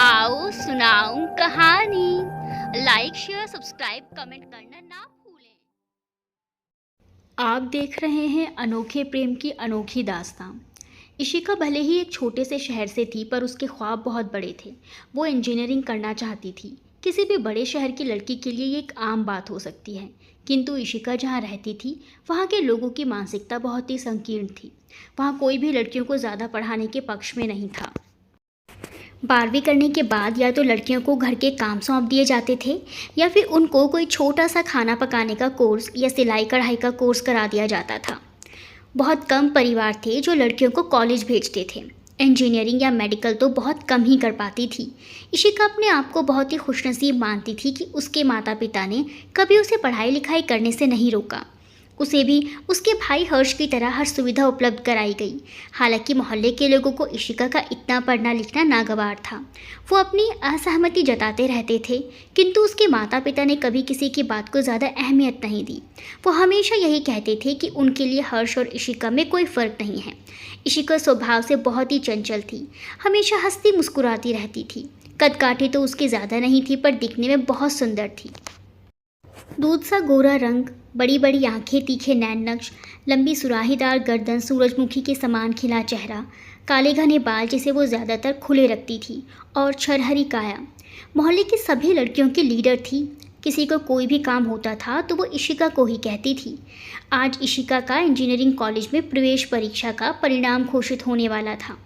आओ सुनाऊं कहानी। लाइक शेयर सब्सक्राइब कमेंट करना ना भूलें। आप देख रहे हैं अनोखे प्रेम की अनोखी दास्तां। इशिका भले ही एक छोटे से शहर से थी, पर उसके ख्वाब बहुत बड़े थे। वो इंजीनियरिंग करना चाहती थी। किसी भी बड़े शहर की लड़की के लिए ये एक आम बात हो सकती है, किंतु इशिका जहाँ रहती थी वहाँ के लोगों की मानसिकता बहुत ही संकीर्ण थी। वहाँ कोई भी लड़कियों को ज़्यादा पढ़ाने के पक्ष में नहीं था। 12वीं करने के बाद या तो लड़कियों को घर के काम सौंप दिए जाते थे, या फिर उनको कोई छोटा सा खाना पकाने का कोर्स या सिलाई कढ़ाई का कोर्स करा दिया जाता था। बहुत कम परिवार थे जो लड़कियों को कॉलेज भेजते थे। इंजीनियरिंग या मेडिकल तो बहुत कम ही कर पाती थी। इशिका अपने आप को बहुत ही खुशनसीब मानती थी कि उसके माता पिता ने कभी उसे पढ़ाई लिखाई करने से नहीं रोका। उसे भी उसके भाई हर्ष की तरह हर सुविधा उपलब्ध कराई गई। हालांकि मोहल्ले के लोगों को इशिका का इतना पढ़ना लिखना नागवार था। वो अपनी असहमति जताते रहते थे, किंतु उसके माता पिता ने कभी किसी की बात को ज़्यादा अहमियत नहीं दी। वो हमेशा यही कहते थे कि उनके लिए हर्ष और इशिका में कोई फ़र्क नहीं है। इशिका स्वभाव से बहुत ही चंचल थी, हमेशा हंसती मुस्कुराती रहती थी। कद काठी तो उसकी ज़्यादा नहीं थी, पर दिखने में बहुत सुंदर थी। दूध सा गोरा रंग, बड़ी बड़ी आंखें, तीखे नैन नक्श, लंबी सुराहीदार गर्दन, सूरजमुखी के समान खिला चेहरा, काले घने बाल जिसे वो ज़्यादातर खुले रखती थी, और छरहरी काया। मोहल्ले की सभी लड़कियों की लीडर थी। किसी को कोई भी काम होता था तो वो इशिका को ही कहती थी। आज इशिका का इंजीनियरिंग कॉलेज में प्रवेश परीक्षा का परिणाम घोषित होने वाला था।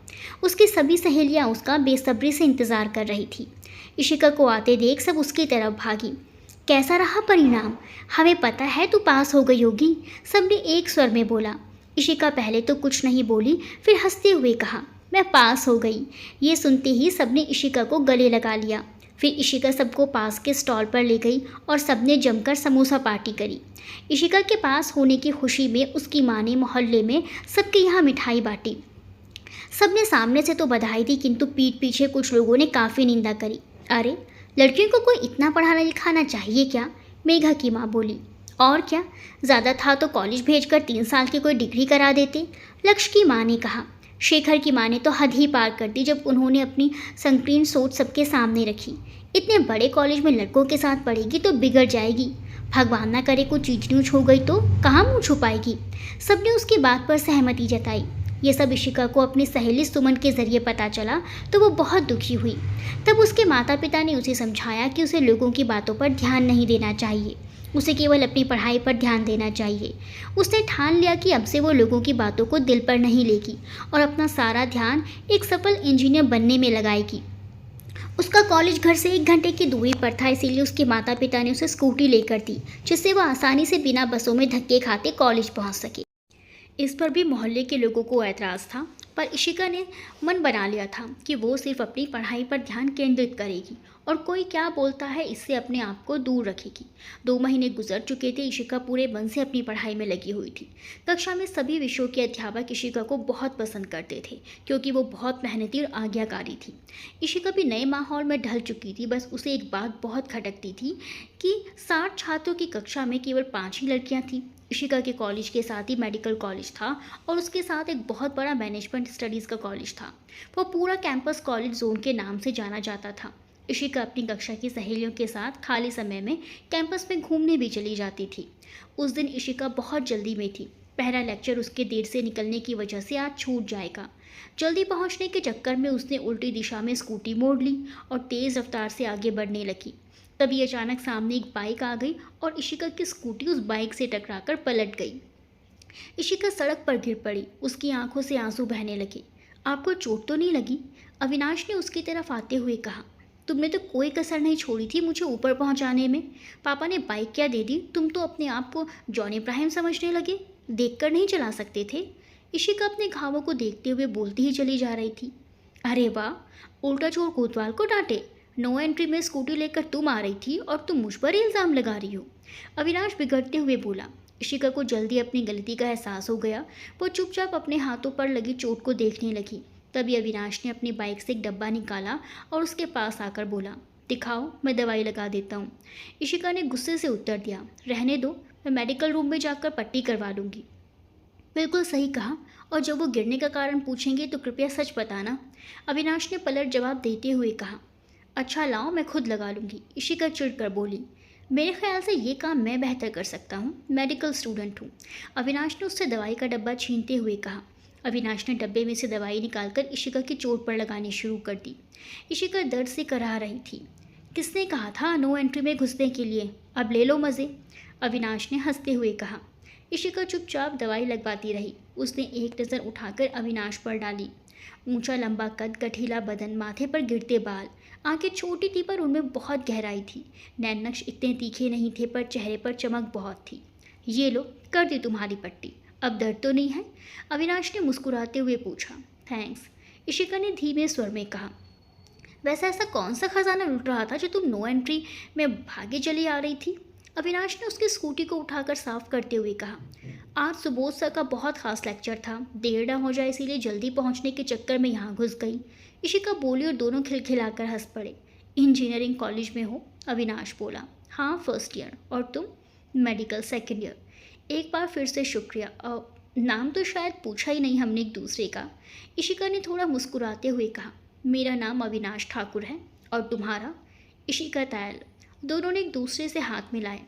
उसकी सभी सहेलियां उसका बेसब्री से इंतज़ार कर रही थी। इशिका को आते देख सब उसकी तरफ भागी। कैसा रहा परिणाम? हमें पता है तू पास हो गई होगी, सबने एक स्वर में बोला। इशिका पहले तो कुछ नहीं बोली, फिर हंसते हुए कहा, मैं पास हो गई। ये सुनते ही सबने इशिका को गले लगा लिया। फिर इशिका सबको पास के स्टॉल पर ले गई और सबने जमकर समोसा पार्टी करी। इशिका के पास होने की खुशी में उसकी माँ ने मोहल्ले में सबके यहाँ मिठाई बांटी। सबने सामने से तो बधाई दी, किंतु पीठ पीछे कुछ लोगों ने काफ़ी निंदा करी। अरे, लड़कियों को कोई इतना पढ़ाना लिखाना चाहिए क्या? मेघा की माँ बोली। और क्या, ज़्यादा था तो कॉलेज भेजकर 3 साल की कोई डिग्री करा देते, लक्ष्य की माँ ने कहा। शेखर की माँ ने तो हद ही पार कर दी जब उन्होंने अपनी संकीर्ण सोच सबके सामने रखी। इतने बड़े कॉलेज में लड़कों के साथ पढ़ेगी तो बिगड़ जाएगी। भगवान ना करे कुछ ऊंच नीच हो गई तो कहाँ मुँह छुपाएगी। सबने उसकी बात पर सहमति जताई। ये सब इशिका को अपनी सहेली सुमन के जरिए पता चला तो वो बहुत दुखी हुई। तब उसके माता पिता ने उसे समझाया कि उसे लोगों की बातों पर ध्यान नहीं देना चाहिए, उसे केवल अपनी पढ़ाई पर ध्यान देना चाहिए। उसने ठान लिया कि अब से वो लोगों की बातों को दिल पर नहीं लेगी और अपना सारा ध्यान एक सफल इंजीनियर बनने में लगाएगी। उसका कॉलेज घर से 1 घंटे की दूरी पर था, इसीलिए उसके माता पिता ने उसे स्कूटी लेकर दी, जिससे वह आसानी से बिना बसों में धक्के खाते कॉलेज पहुंच सके। इस पर भी मोहल्ले के लोगों को ऐतराज़ था, पर इशिका ने मन बना लिया था कि वो सिर्फ अपनी पढ़ाई पर ध्यान केंद्रित करेगी और कोई क्या बोलता है इससे अपने आप को दूर रखेगी। 2 महीने गुजर चुके थे। इशिका पूरे मन से अपनी पढ़ाई में लगी हुई थी। कक्षा में सभी विषयों के अध्यापक इशिका को बहुत पसंद करते थे, क्योंकि वो बहुत मेहनती और आज्ञाकारी थी। इशिका भी नए माहौल में ढल चुकी थी। बस उसे एक बात बहुत खटकती थी कि 60 छात्रों की कक्षा में केवल 5 ही लड़कियां थीं। इशिका के कॉलेज के साथ ही मेडिकल कॉलेज था और उसके साथ एक बहुत बड़ा मैनेजमेंट स्टडीज़ का कॉलेज था। वो पूरा कैंपस कॉलेज जोन के नाम से जाना जाता था। इशिका अपनी कक्षा की सहेलियों के साथ खाली समय में कैंपस में घूमने भी चली जाती थी। उस दिन इशिका बहुत जल्दी में थी। पहला लेक्चर उसके देर से निकलने की वजह से आज छूट जाएगा। जल्दी पहुंचने के चक्कर में उसने उल्टी दिशा में स्कूटी मोड़ ली और तेज़ रफ्तार से आगे बढ़ने लगी। तभी अचानक सामने एक बाइक आ गई और इशिका की स्कूटी उस बाइक से टकराकर पलट गई। इशिका सड़क पर गिर पड़ी। उसकी आंखों से आंसू बहने लगे। आपको चोट तो नहीं लगी? अविनाश ने उसकी तरफ आते हुए कहा। तुमने तो कोई कसर नहीं छोड़ी थी मुझे ऊपर पहुंचाने में। पापा ने बाइक क्या दे दी? तुम तो अपने आप को जॉन इब्राहिम समझने लगे। देखकर नहीं चला सकते थे? इशिका अपने घावों को देखते हुए बोलती ही चली जा रही थी। अरे वाह, उल्टा चोर कोतवाल को डांटे। नो एंट्री में स्कूटी लेकर तुम आ रही थी और तुम मुझ पर इल्ज़ाम लगा रही हो, अविनाश बिगड़ते हुए बोला। इशिका को जल्दी अपनी गलती का एहसास हो गया। वो चुपचाप अपने हाथों पर लगी चोट को देखने लगी। तभी अविनाश ने अपनी बाइक से एक डब्बा निकाला और उसके पास आकर बोला, दिखाओ, मैं दवाई लगा देता हूँ। इशिका ने गुस्से से उत्तर दिया, रहने दो, मैं मेडिकल रूम में जाकर पट्टी करवा लूँगी। बिल्कुल सही कहा, और जब वो गिरने का कारण पूछेंगे तो कृपया सच बताना, अविनाश ने पलट जवाब देते हुए कहा। अच्छा लाओ, मैं खुद लगा लूँगी, इशिका चिढ़कर बोली। मेरे ख्याल से ये काम मैं बेहतर कर सकता हूँ, मेडिकल स्टूडेंट हूँ। अविनाश ने उससे दवाई का डब्बा छीनते हुए कहा। अविनाश ने डब्बे में से दवाई निकालकर इशिका की चोट पर लगानी शुरू कर दी। इशिका दर्द से कराह रही थी। किसने कहा था नो एंट्री में घुसने के लिए? अब ले लो मज़े, अविनाश ने हंसते हुए कहा। इशिका चुपचाप दवाई लगवाती रही। उसने एक नज़र उठाकर अविनाश पर डाली। ऊंचा लंबा कद, गठीला बदन, माथे पर गिरते बाल, आंखें छोटी थी पर उनमें बहुत गहराई थी। नैन नक्श इतने तीखे नहीं थे पर चेहरे पर चमक बहुत थी। ये लो, कर दी तुम्हारी पट्टी, अब दर्द तो नहीं है? अविनाश ने मुस्कुराते हुए पूछा। थैंक्स, इशिका ने धीमे स्वर में कहा। वैसे ऐसा कौन सा खजाना लुट रहा था जो तुम नो एंट्री में भागे चली आ रही थी? अविनाश ने उसकी स्कूटी को उठाकर साफ करते हुए कहा। आज सुबोध सर का बहुत खास लेक्चर था, देर ना हो जाए इसीलिए जल्दी पहुंचने के चक्कर में यहाँ घुस गई, इशिका बोली और दोनों खिलखिलाकर हंस पड़े। इंजीनियरिंग कॉलेज में हो? अविनाश बोला। हाँ, फर्स्ट ईयर। और तुम? Medical second year. एक बार फिर से शुक्रिया। नाम तो शायद पूछा ही नहीं हमने एक दूसरे का, इशिका ने थोड़ा मुस्कुराते हुए कहा। मेरा नाम अविनाश ठाकुर है। और तुम्हारा? इशिका तायल। दोनों ने एक दूसरे से हाथ मिलाए।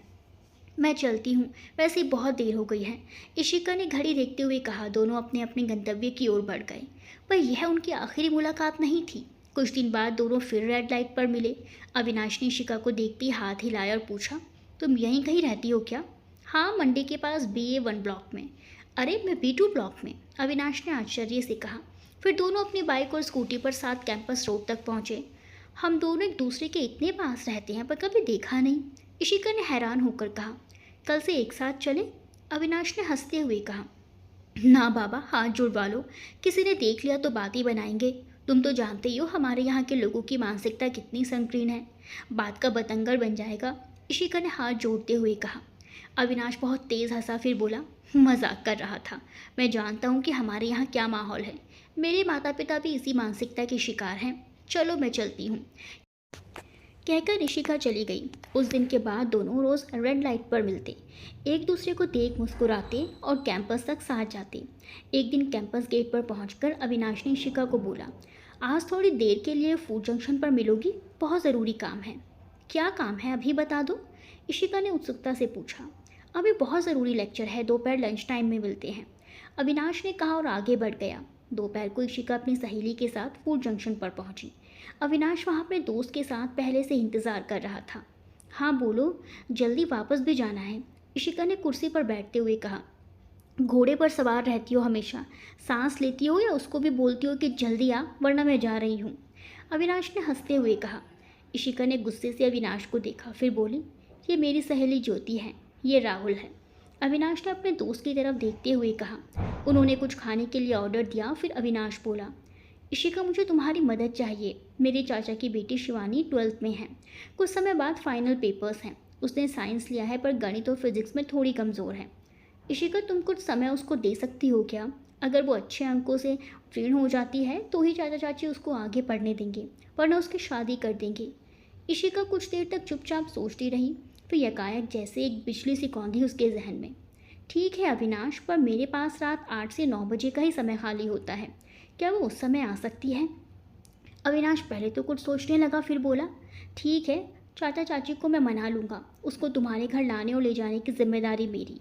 मैं चलती हूँ, वैसे ही बहुत देर हो गई है, इशिका ने घड़ी देखते हुए कहा। दोनों अपने अपने गंतव्य की ओर बढ़ गए, पर यह उनकी आखिरी मुलाकात नहीं थी। कुछ दिन बाद दोनों फिर रेड लाइट पर मिले। अविनाश ने इशिका को देखते ही हाथ हिलाया और पूछा, तुम यहीं कहीं रहती हो क्या? हाँ, मंडी के पास BA1 ब्लॉक में। अरे, मैं B2 ब्लॉक में, अविनाश ने आश्चर्य से कहा। फिर दोनों अपनी बाइक और स्कूटी पर साथ कैंपस रोड तक पहुँचे। हम दोनों एक दूसरे के इतने पास रहते हैं पर कभी देखा नहीं, इशिका ने हैरान होकर कहा। कल से एक साथ चले? अविनाश ने हंसते हुए कहा। ना बाबा, हाथ जुड़वा लो, किसी ने देख लिया तो बात ही बनाएंगे। तुम तो जानते ही हो हमारे यहाँ के लोगों की मानसिकता कितनी संकीर्ण है, बात का बतंगड़ बन जाएगा, इशिका ने हाथ जोड़ते हुए कहा। अविनाश बहुत तेज़ हंसा, फिर बोला, मजाक कर रहा था, मैं जानता हूँ कि हमारे यहाँ क्या माहौल है, मेरे माता पिता भी इसी मानसिकता के शिकार हैं। चलो मैं चलती हूँ, कहकर इशिका चली गई। उस दिन के बाद दोनों रोज़ रेड लाइट पर मिलते, एक दूसरे को देख मुस्कुराते और कैंपस तक साथ जाते। एक दिन कैंपस गेट पर पहुंचकर अविनाश ने इशिका को बोला, आज थोड़ी देर के लिए फूड जंक्शन पर मिलोगी, बहुत ज़रूरी काम है। क्या काम है, अभी बता दो, इशिका ने उत्सुकता से पूछा। अभी बहुत ज़रूरी लेक्चर है, दोपहर लंच टाइम में मिलते हैं, अविनाश ने कहा और आगे बढ़ गया। दोपहर को इशिका अपनी सहेली के साथ फूड जंक्शन पर पहुंची। अविनाश वहाँ अपने दोस्त के साथ पहले से इंतज़ार कर रहा था। हाँ बोलो, जल्दी वापस भी जाना है, इशिका ने कुर्सी पर बैठते हुए कहा। घोड़े पर सवार रहती हो हमेशा, सांस लेती हो या उसको भी बोलती हो कि जल्दी आ वरना मैं जा रही हूँ, अविनाश ने हंसते हुए कहा। इशिका ने गुस्से से अविनाश को देखा, फिर बोली, ये मेरी सहेली ज्योति है, ये राहुल है, अविनाश ने अपने दोस्त की तरफ देखते हुए कहा। उन्होंने कुछ खाने के लिए ऑर्डर दिया, फिर अविनाश बोला, इशिका मुझे तुम्हारी मदद चाहिए, मेरे चाचा की बेटी शिवानी 12th में है, कुछ समय बाद फाइनल पेपर्स हैं, उसने साइंस लिया है पर गणित और फिजिक्स में थोड़ी कमज़ोर है। इशिका तुम कुछ समय उसको दे सकती हो क्या? अगर वो अच्छे अंकों से उत्तीर्ण हो जाती है तो ही चाचा चाची उसको आगे पढ़ने देंगे, वरना उसकी शादी कर देंगे। इशिका कुछ देर तक चुपचाप सोचती रही, फिर यकायक जैसे एक बिजली सी कौंधी उसके जहन में। ठीक है अविनाश, पर मेरे पास रात 8 से 9 बजे का ही समय खाली होता है, क्या वो उस समय आ सकती है? अविनाश पहले तो कुछ सोचने लगा, फिर बोला, ठीक है, चाचा चाची को मैं मना लूँगा, उसको तुम्हारे घर लाने और ले जाने की जिम्मेदारी मेरी,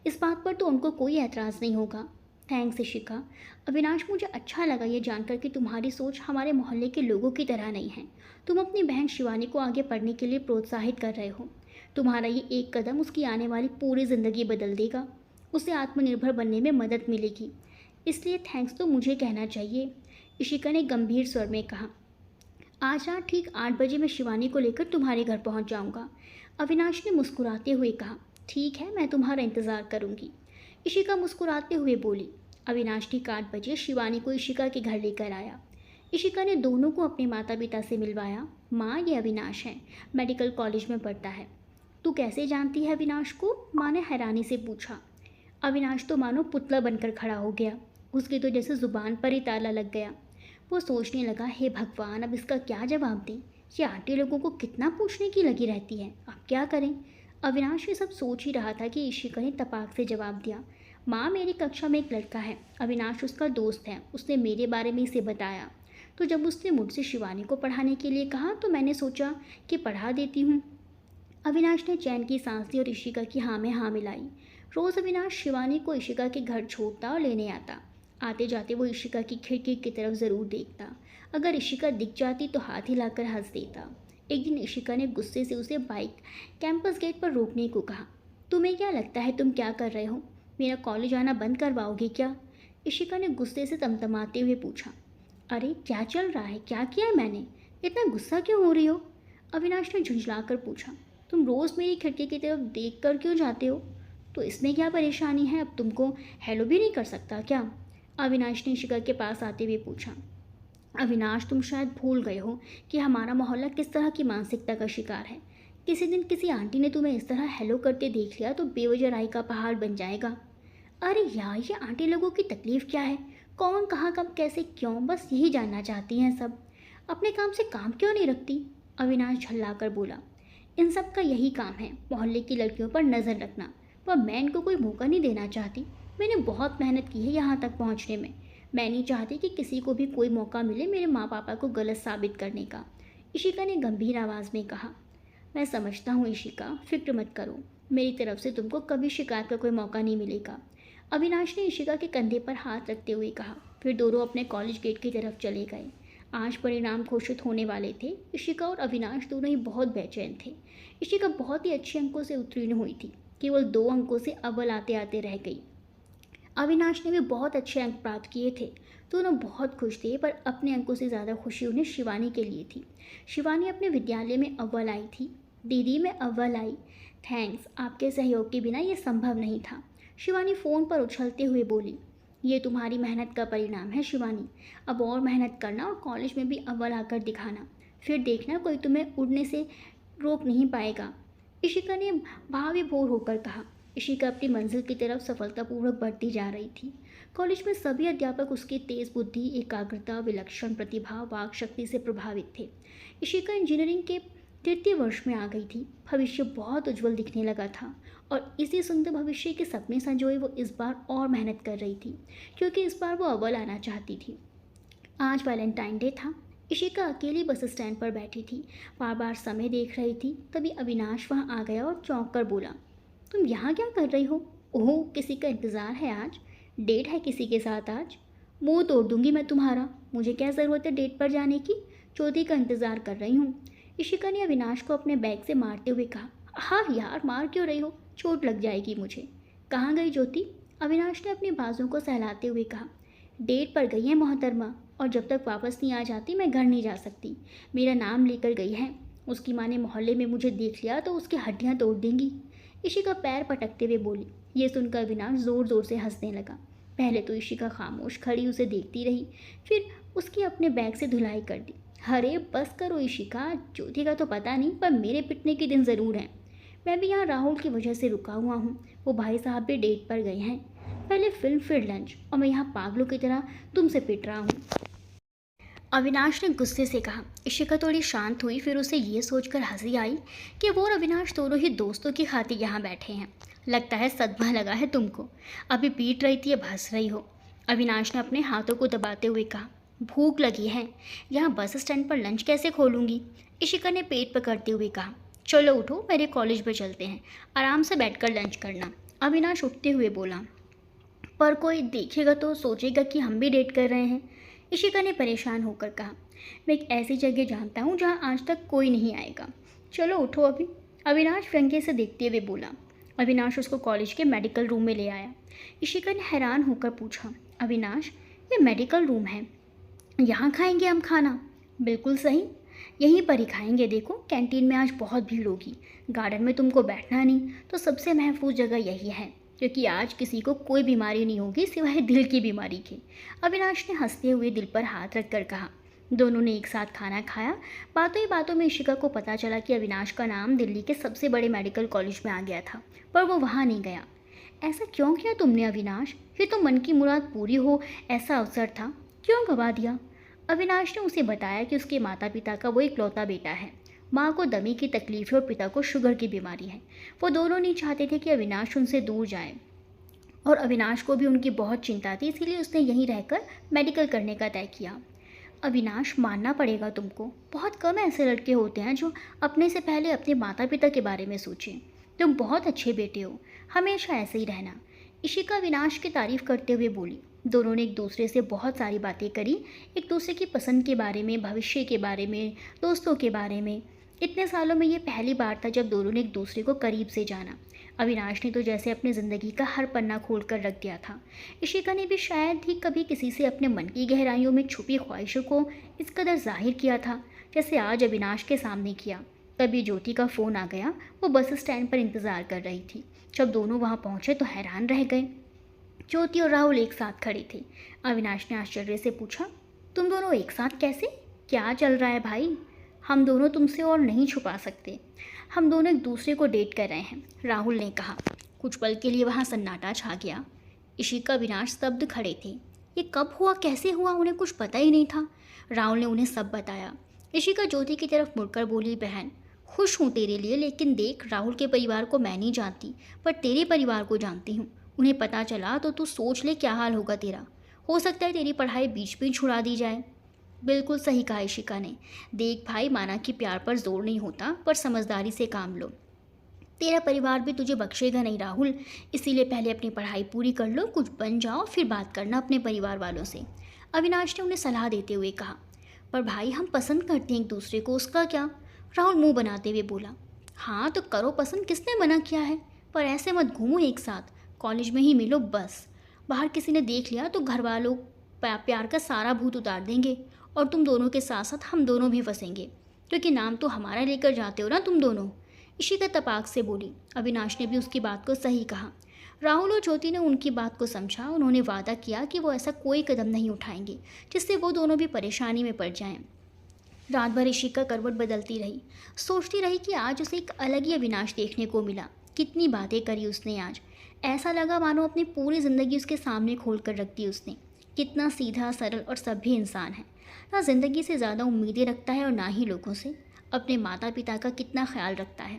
इस बात पर तो उनको कोई एतराज़ नहीं होगा। थैंक्स इशिका, अविनाश मुझे अच्छा लगा ये जानकर कि तुम्हारी सोच हमारे मोहल्ले के लोगों की तरह नहीं है। तुम अपनी बहन शिवानी को आगे पढ़ने के लिए प्रोत्साहित कर रहे हो, तुम्हारा ये एक कदम उसकी आने वाली पूरी ज़िंदगी बदल देगा, उसे आत्मनिर्भर बनने में मदद मिलेगी, इसलिए थैंक्स तो मुझे कहना चाहिए, इशिका ने गंभीर स्वर में कहा। आज रात ठीक 8 बजे मैं शिवानी को लेकर तुम्हारे घर पहुंच जाऊंगा, अविनाश ने मुस्कुराते हुए कहा। ठीक है, मैं तुम्हारा इंतज़ार करूंगी, इशिका मुस्कुराते हुए बोली। अविनाश ठीक 8 बजे शिवानी को इशिका के घर लेकर आया। इशिका ने दोनों को अपने माता पिता से मिलवाया। माँ, ये अविनाश है, मेडिकल कॉलेज में पढ़ता है। तू कैसे जानती है अविनाश को? माँ ने हैरानी से पूछा। अविनाश तो मानो पुतला बनकर खड़ा हो गया, उसकी तो जैसे ज़ुबान पर ही ताला लग गया। वो सोचने लगा, हे भगवान, अब इसका क्या जवाब दें, ये आंटी लोगों को कितना पूछने की लगी रहती है, अब क्या करें? अविनाश ये सब सोच ही रहा था कि इशिका ने तपाक से जवाब दिया। माँ, मेरी कक्षा में एक लड़का है, अविनाश उसका दोस्त है, उसने मेरे बारे में इसे बताया। तो जब उसने मुझसे शिवानी को पढ़ाने के लिए कहा तो मैंने सोचा कि पढ़ा देती हूँ। अविनाश ने चैन की सांस ली और इशिका की हाँ में हाँ मिलाई। रोज़ अविनाश शिवानी को इशिका के घर छोड़ता और लेने आता। आते जाते वो इशिका की खिड़की की तरफ ज़रूर देखता। अगर इशिका दिख जाती तो हाथ हिलाकर हंस देता। एक दिन इशिका ने गुस्से से उसे बाइक कैंपस गेट पर रोकने को कहा। तुम्हें क्या लगता है तुम क्या कर रहे हो? मेरा कॉलेज आना बंद करवाओगे क्या? इशिका ने गुस्से से तमतमाते हुए पूछा। अरे क्या चल रहा है, क्या किया है मैंने? इतना गुस्सा क्यों हो रही हो? अविनाश ने झुंझलाकर पूछा। तुम रोज़ मेरी खिड़की की तरफ देख कर क्यों जाते हो? तो इसमें क्या परेशानी है? अब तुमको हेलो भी नहीं कर सकता क्या? अविनाश ने इशिका के पास आते हुए पूछा। अविनाश, तुम शायद भूल गए हो कि हमारा मोहल्ला किस तरह की मानसिकता का शिकार है। किसी दिन किसी आंटी ने तुम्हें इस तरह हेलो करते देख लिया तो बेवजह राई का पहाड़ बन जाएगा। अरे यार, ये आंटी लोगों की तकलीफ़ क्या है? कौन कहाँ कब कैसे क्यों, बस यही जानना चाहती हैं सब। अपने काम से काम क्यों नहीं रखती? अविनाश झल्लाकर बोला। इन सब का यही काम है, मोहल्ले की लड़कियों पर नज़र रखना। पर मैं इनको कोई मौका नहीं देना चाहती। मैंने बहुत मेहनत की है यहाँ तक पहुँचने में। मैं नहीं चाहती कि किसी को भी कोई मौका मिले मेरे माँ पापा को गलत साबित करने का। इशिका ने गंभीर आवाज़ में कहा। मैं समझता हूँ इशिका, फिक्र मत करो। मेरी तरफ से तुमको कभी शिकायत का कोई मौका नहीं मिलेगा। अविनाश ने इशिका के कंधे पर हाथ रखते हुए कहा। फिर दोनों अपने कॉलेज गेट की तरफ चले गए। आज परिणाम घोषित होने वाले थे। इशिका और अविनाश दोनों ही बहुत बेचैन थे। इशिका बहुत ही अच्छे अंकों से उत्तीर्ण हुई थी, केवल 2 अंकों से अव्वल आते आते रह गई। अविनाश ने भी बहुत अच्छे अंक प्राप्त किए थे। दोनों बहुत खुश थे, पर अपने अंकों से ज़्यादा खुशी उन्हें शिवानी के लिए थी। शिवानी अपने विद्यालय में अव्वल आई थी। दीदी मैं अव्वल आई। थैंक्स, आपके सहयोग के बिना ये संभव नहीं था। शिवानी फ़ोन पर उछलते हुए बोली। ये तुम्हारी मेहनत का परिणाम है शिवानी। अब और मेहनत करना और कॉलेज में भी अव्वल आकर दिखाना। फिर देखना कोई तुम्हें उड़ने से रोक नहीं पाएगा। इशिका ने भावविभोर होकर कहा। इशिका अपनी मंजिल की तरफ सफलतापूर्वक बढ़ती जा रही थी। कॉलेज में सभी अध्यापक उसकी तेज बुद्धि, एकाग्रता, विलक्षण प्रतिभा, वाक शक्ति से प्रभावित थे। इशिका इंजीनियरिंग के 3य वर्ष में आ गई थी। भविष्य बहुत उज्जवल दिखने लगा था और इसी सुंदर भविष्य के सपने संजोए वो इस बार और मेहनत कर रही थी, क्योंकि इस बार वो अव्वल आना चाहती थी। आज वैलेंटाइन डे था। इशिका अकेली बस स्टैंड पर बैठी थी, बार बार समय देख रही थी। तभी अविनाश वहाँ आ गया और चौंक कर बोला। तुम यहाँ क्या कर रही हो? ओह, किसी का इंतज़ार है आज? डेट है किसी के साथ आज? मुंह तोड़ दूंगी मैं तुम्हारा। मुझे क्या ज़रूरत है डेट पर जाने की? ज्योति का इंतज़ार कर रही हूँ। इशिका ने अविनाश को अपने बैग से मारते हुए कहा। हाँ यार, मार क्यों रही हो? चोट लग जाएगी मुझे। कहाँ गई ज्योति? अविनाश ने अपने बाजों को सहलाते हुए कहा। डेट पर गई है मोहतरमा, और जब तक वापस नहीं आ जाती मैं घर नहीं जा सकती। मेरा नाम लेकर गई है। उसकी माँ ने मोहल्ले में मुझे देख लिया तो उसकी हड्डियाँ तोड़ देंगी। इशिका पैर पटकते हुए बोली। ये सुनकर अविनाश ज़ोर ज़ोर से हंसने लगा। पहले तो इशिका खामोश खड़ी उसे देखती रही, फिर उसकी अपने बैग से धुलाई कर दी। अरे बस करो इशिका, ज्योति का तो पता नहीं, पर मेरे पिटने के दिन ज़रूर हैं। मैं भी यहाँ राहुल की वजह से रुका हुआ हूँ। वो भाई साहब भी डेट पर गए हैं। पहले फिल्म फिर लंच, और मैं यहाँ पागलों की तरह तुमसे पिट रहा हूँ। अविनाश ने गुस्से से कहा। इशिका थोड़ी शांत हुई, फिर उसे ये सोचकर हंसी आई कि वो और अविनाश दोनों ही दोस्तों की खातिर यहाँ बैठे हैं। लगता है सदमा लगा है तुमको। अभी पीट रही थी, अब हंस रही हो। अविनाश ने अपने हाथों को दबाते हुए कहा। भूख लगी है, यहाँ बस स्टैंड पर लंच कैसे खोलूँगी? इशिका ने पेट पकड़ते हुए कहा। चलो उठो, मेरे कॉलेज में चलते हैं, आराम से बैठकर लंच करना। अविनाश उठते हुए बोला। पर कोई देखेगा तो सोचेगा कि हम भी डेट कर रहे हैं। इशिका ने परेशान होकर कहा। मैं एक ऐसी जगह जानता हूँ जहाँ आज तक कोई नहीं आएगा। चलो उठो अभी। अविनाश व्यंग्य से देखते हुए बोला। अविनाश उसको कॉलेज के मेडिकल रूम में ले आया। इशिका ने हैरान होकर पूछा। अविनाश, ये मेडिकल रूम है, यहाँ खाएंगे हम खाना? बिल्कुल सही, यहीं पर ही खाएंगे। देखो कैंटीन में आज बहुत भीड़ होगी। गार्डन में तुमको बैठना नहीं, तो सबसे महफूज जगह यही है, क्योंकि आज किसी को कोई बीमारी नहीं होगी सिवाय दिल की बीमारी के। अविनाश ने हंसते हुए दिल पर हाथ रखकर कहा। दोनों ने एक साथ खाना खाया। बातों ही बातों में इशिका को पता चला कि अविनाश का नाम दिल्ली के सबसे बड़े मेडिकल कॉलेज में आ गया था, पर वो वहाँ नहीं गया। ऐसा क्यों किया तुमने अविनाश? ये तो मन की मुराद पूरी हो ऐसा अवसर था, क्यों गवा दिया? अविनाश ने उसे बताया कि उसके माता पिता का वो इकलौता बेटा है। माँ को दमे की तकलीफ है और पिता को शुगर की बीमारी है। वो दोनों नहीं चाहते थे कि अविनाश उनसे दूर जाए, और अविनाश को भी उनकी बहुत चिंता थी, इसीलिए उसने यहीं रहकर मेडिकल करने का तय किया। अविनाश, मानना पड़ेगा तुमको, बहुत कम ऐसे लड़के होते हैं जो अपने से पहले अपने माता पिता के बारे में सोचें। तुम बहुत अच्छे बेटे हो, हमेशा ऐसे ही रहना। इशिका अविनाश की तारीफ करते हुए बोली। दोनों ने एक दूसरे से बहुत सारी बातें करी, एक दूसरे की पसंद के बारे में, भविष्य के बारे में, दोस्तों के बारे में। इतने सालों में ये पहली बार था जब दोनों ने एक दूसरे को करीब से जाना। अविनाश ने तो जैसे अपनी ज़िंदगी का हर पन्ना खोल कर रख दिया था। इशिका ने भी शायद ही कभी किसी से अपने मन की गहराइयों में छुपी ख्वाहिशों को इस कदर जाहिर किया था जैसे आज अविनाश के सामने किया। तभी ज्योति का फ़ोन आ गया। वो बस स्टैंड पर इंतज़ार कर रही थी। जब दोनों वहाँ पहुँचे तो हैरान रह गए। ज्योति और राहुल एक साथ खड़े थे। अविनाश ने आश्चर्य से पूछा, तुम दोनों एक साथ कैसे? क्या चल रहा है भाई? हम दोनों तुमसे और नहीं छुपा सकते, हम दोनों एक दूसरे को डेट कर रहे हैं, राहुल ने कहा। कुछ पल के लिए वहाँ सन्नाटा छा गया। इशिका अविनाश स्तब्ध खड़े थे। ये कब हुआ, कैसे हुआ, उन्हें कुछ पता ही नहीं था। राहुल ने उन्हें सब बताया। इशिका ज्योति की तरफ मुड़कर बोली, बहन खुश हूँ तेरे लिए, लेकिन देख, राहुल के परिवार को मैं नहीं जानती पर तेरे परिवार को जानती हूँ। उन्हें पता चला तो तू सोच ले क्या हाल होगा तेरा। हो सकता है तेरी पढ़ाई बीच में छुड़ा दी जाए। बिल्कुल सही कहा इशिका ने। देख भाई, माना कि प्यार पर जोर नहीं होता, पर समझदारी से काम लो। तेरा परिवार भी तुझे बख्शेगा नहीं राहुल, इसीलिए पहले अपनी पढ़ाई पूरी कर लो, कुछ बन जाओ, फिर बात करना अपने परिवार वालों से, अविनाश ने उन्हें सलाह देते हुए कहा। पर भाई, हम पसंद करते हैं एक दूसरे को, उसका क्या? राहुल मुंह बनाते हुए बोला। हाँ तो करो पसंद, किसने मना किया है? पर ऐसे मत घूमो एक साथ, कॉलेज में ही मिलो बस। बाहर किसी ने देख लिया तो घर वालों प्यार का सारा भूत उतार देंगे और तुम दोनों के साथ साथ हम दोनों भी फंसेंगे, क्योंकि नाम तो हमारा लेकर जाते हो ना तुम दोनों, इशिका तपाक से बोली। अविनाश ने भी उसकी बात को सही कहा। राहुल और ज्योति ने उनकी बात को समझा। उन्होंने वादा किया कि वो ऐसा कोई कदम नहीं उठाएंगे जिससे वो दोनों भी परेशानी में पड़ जाएं। रात भर इशिका करवट बदलती रही, सोचती रही कि आज उसे एक अलग ही अविनाश देखने को मिला। कितनी बातें करी उसने आज, ऐसा लगा मानो अपनी पूरी ज़िंदगी उसके सामने खोल कर रख दी उसने। कितना सीधा, सरल और सभ्य इंसान है। ना ज़िंदगी से ज़्यादा उम्मीदें रखता है और ना ही लोगों से। अपने माता पिता का कितना ख्याल रखता है।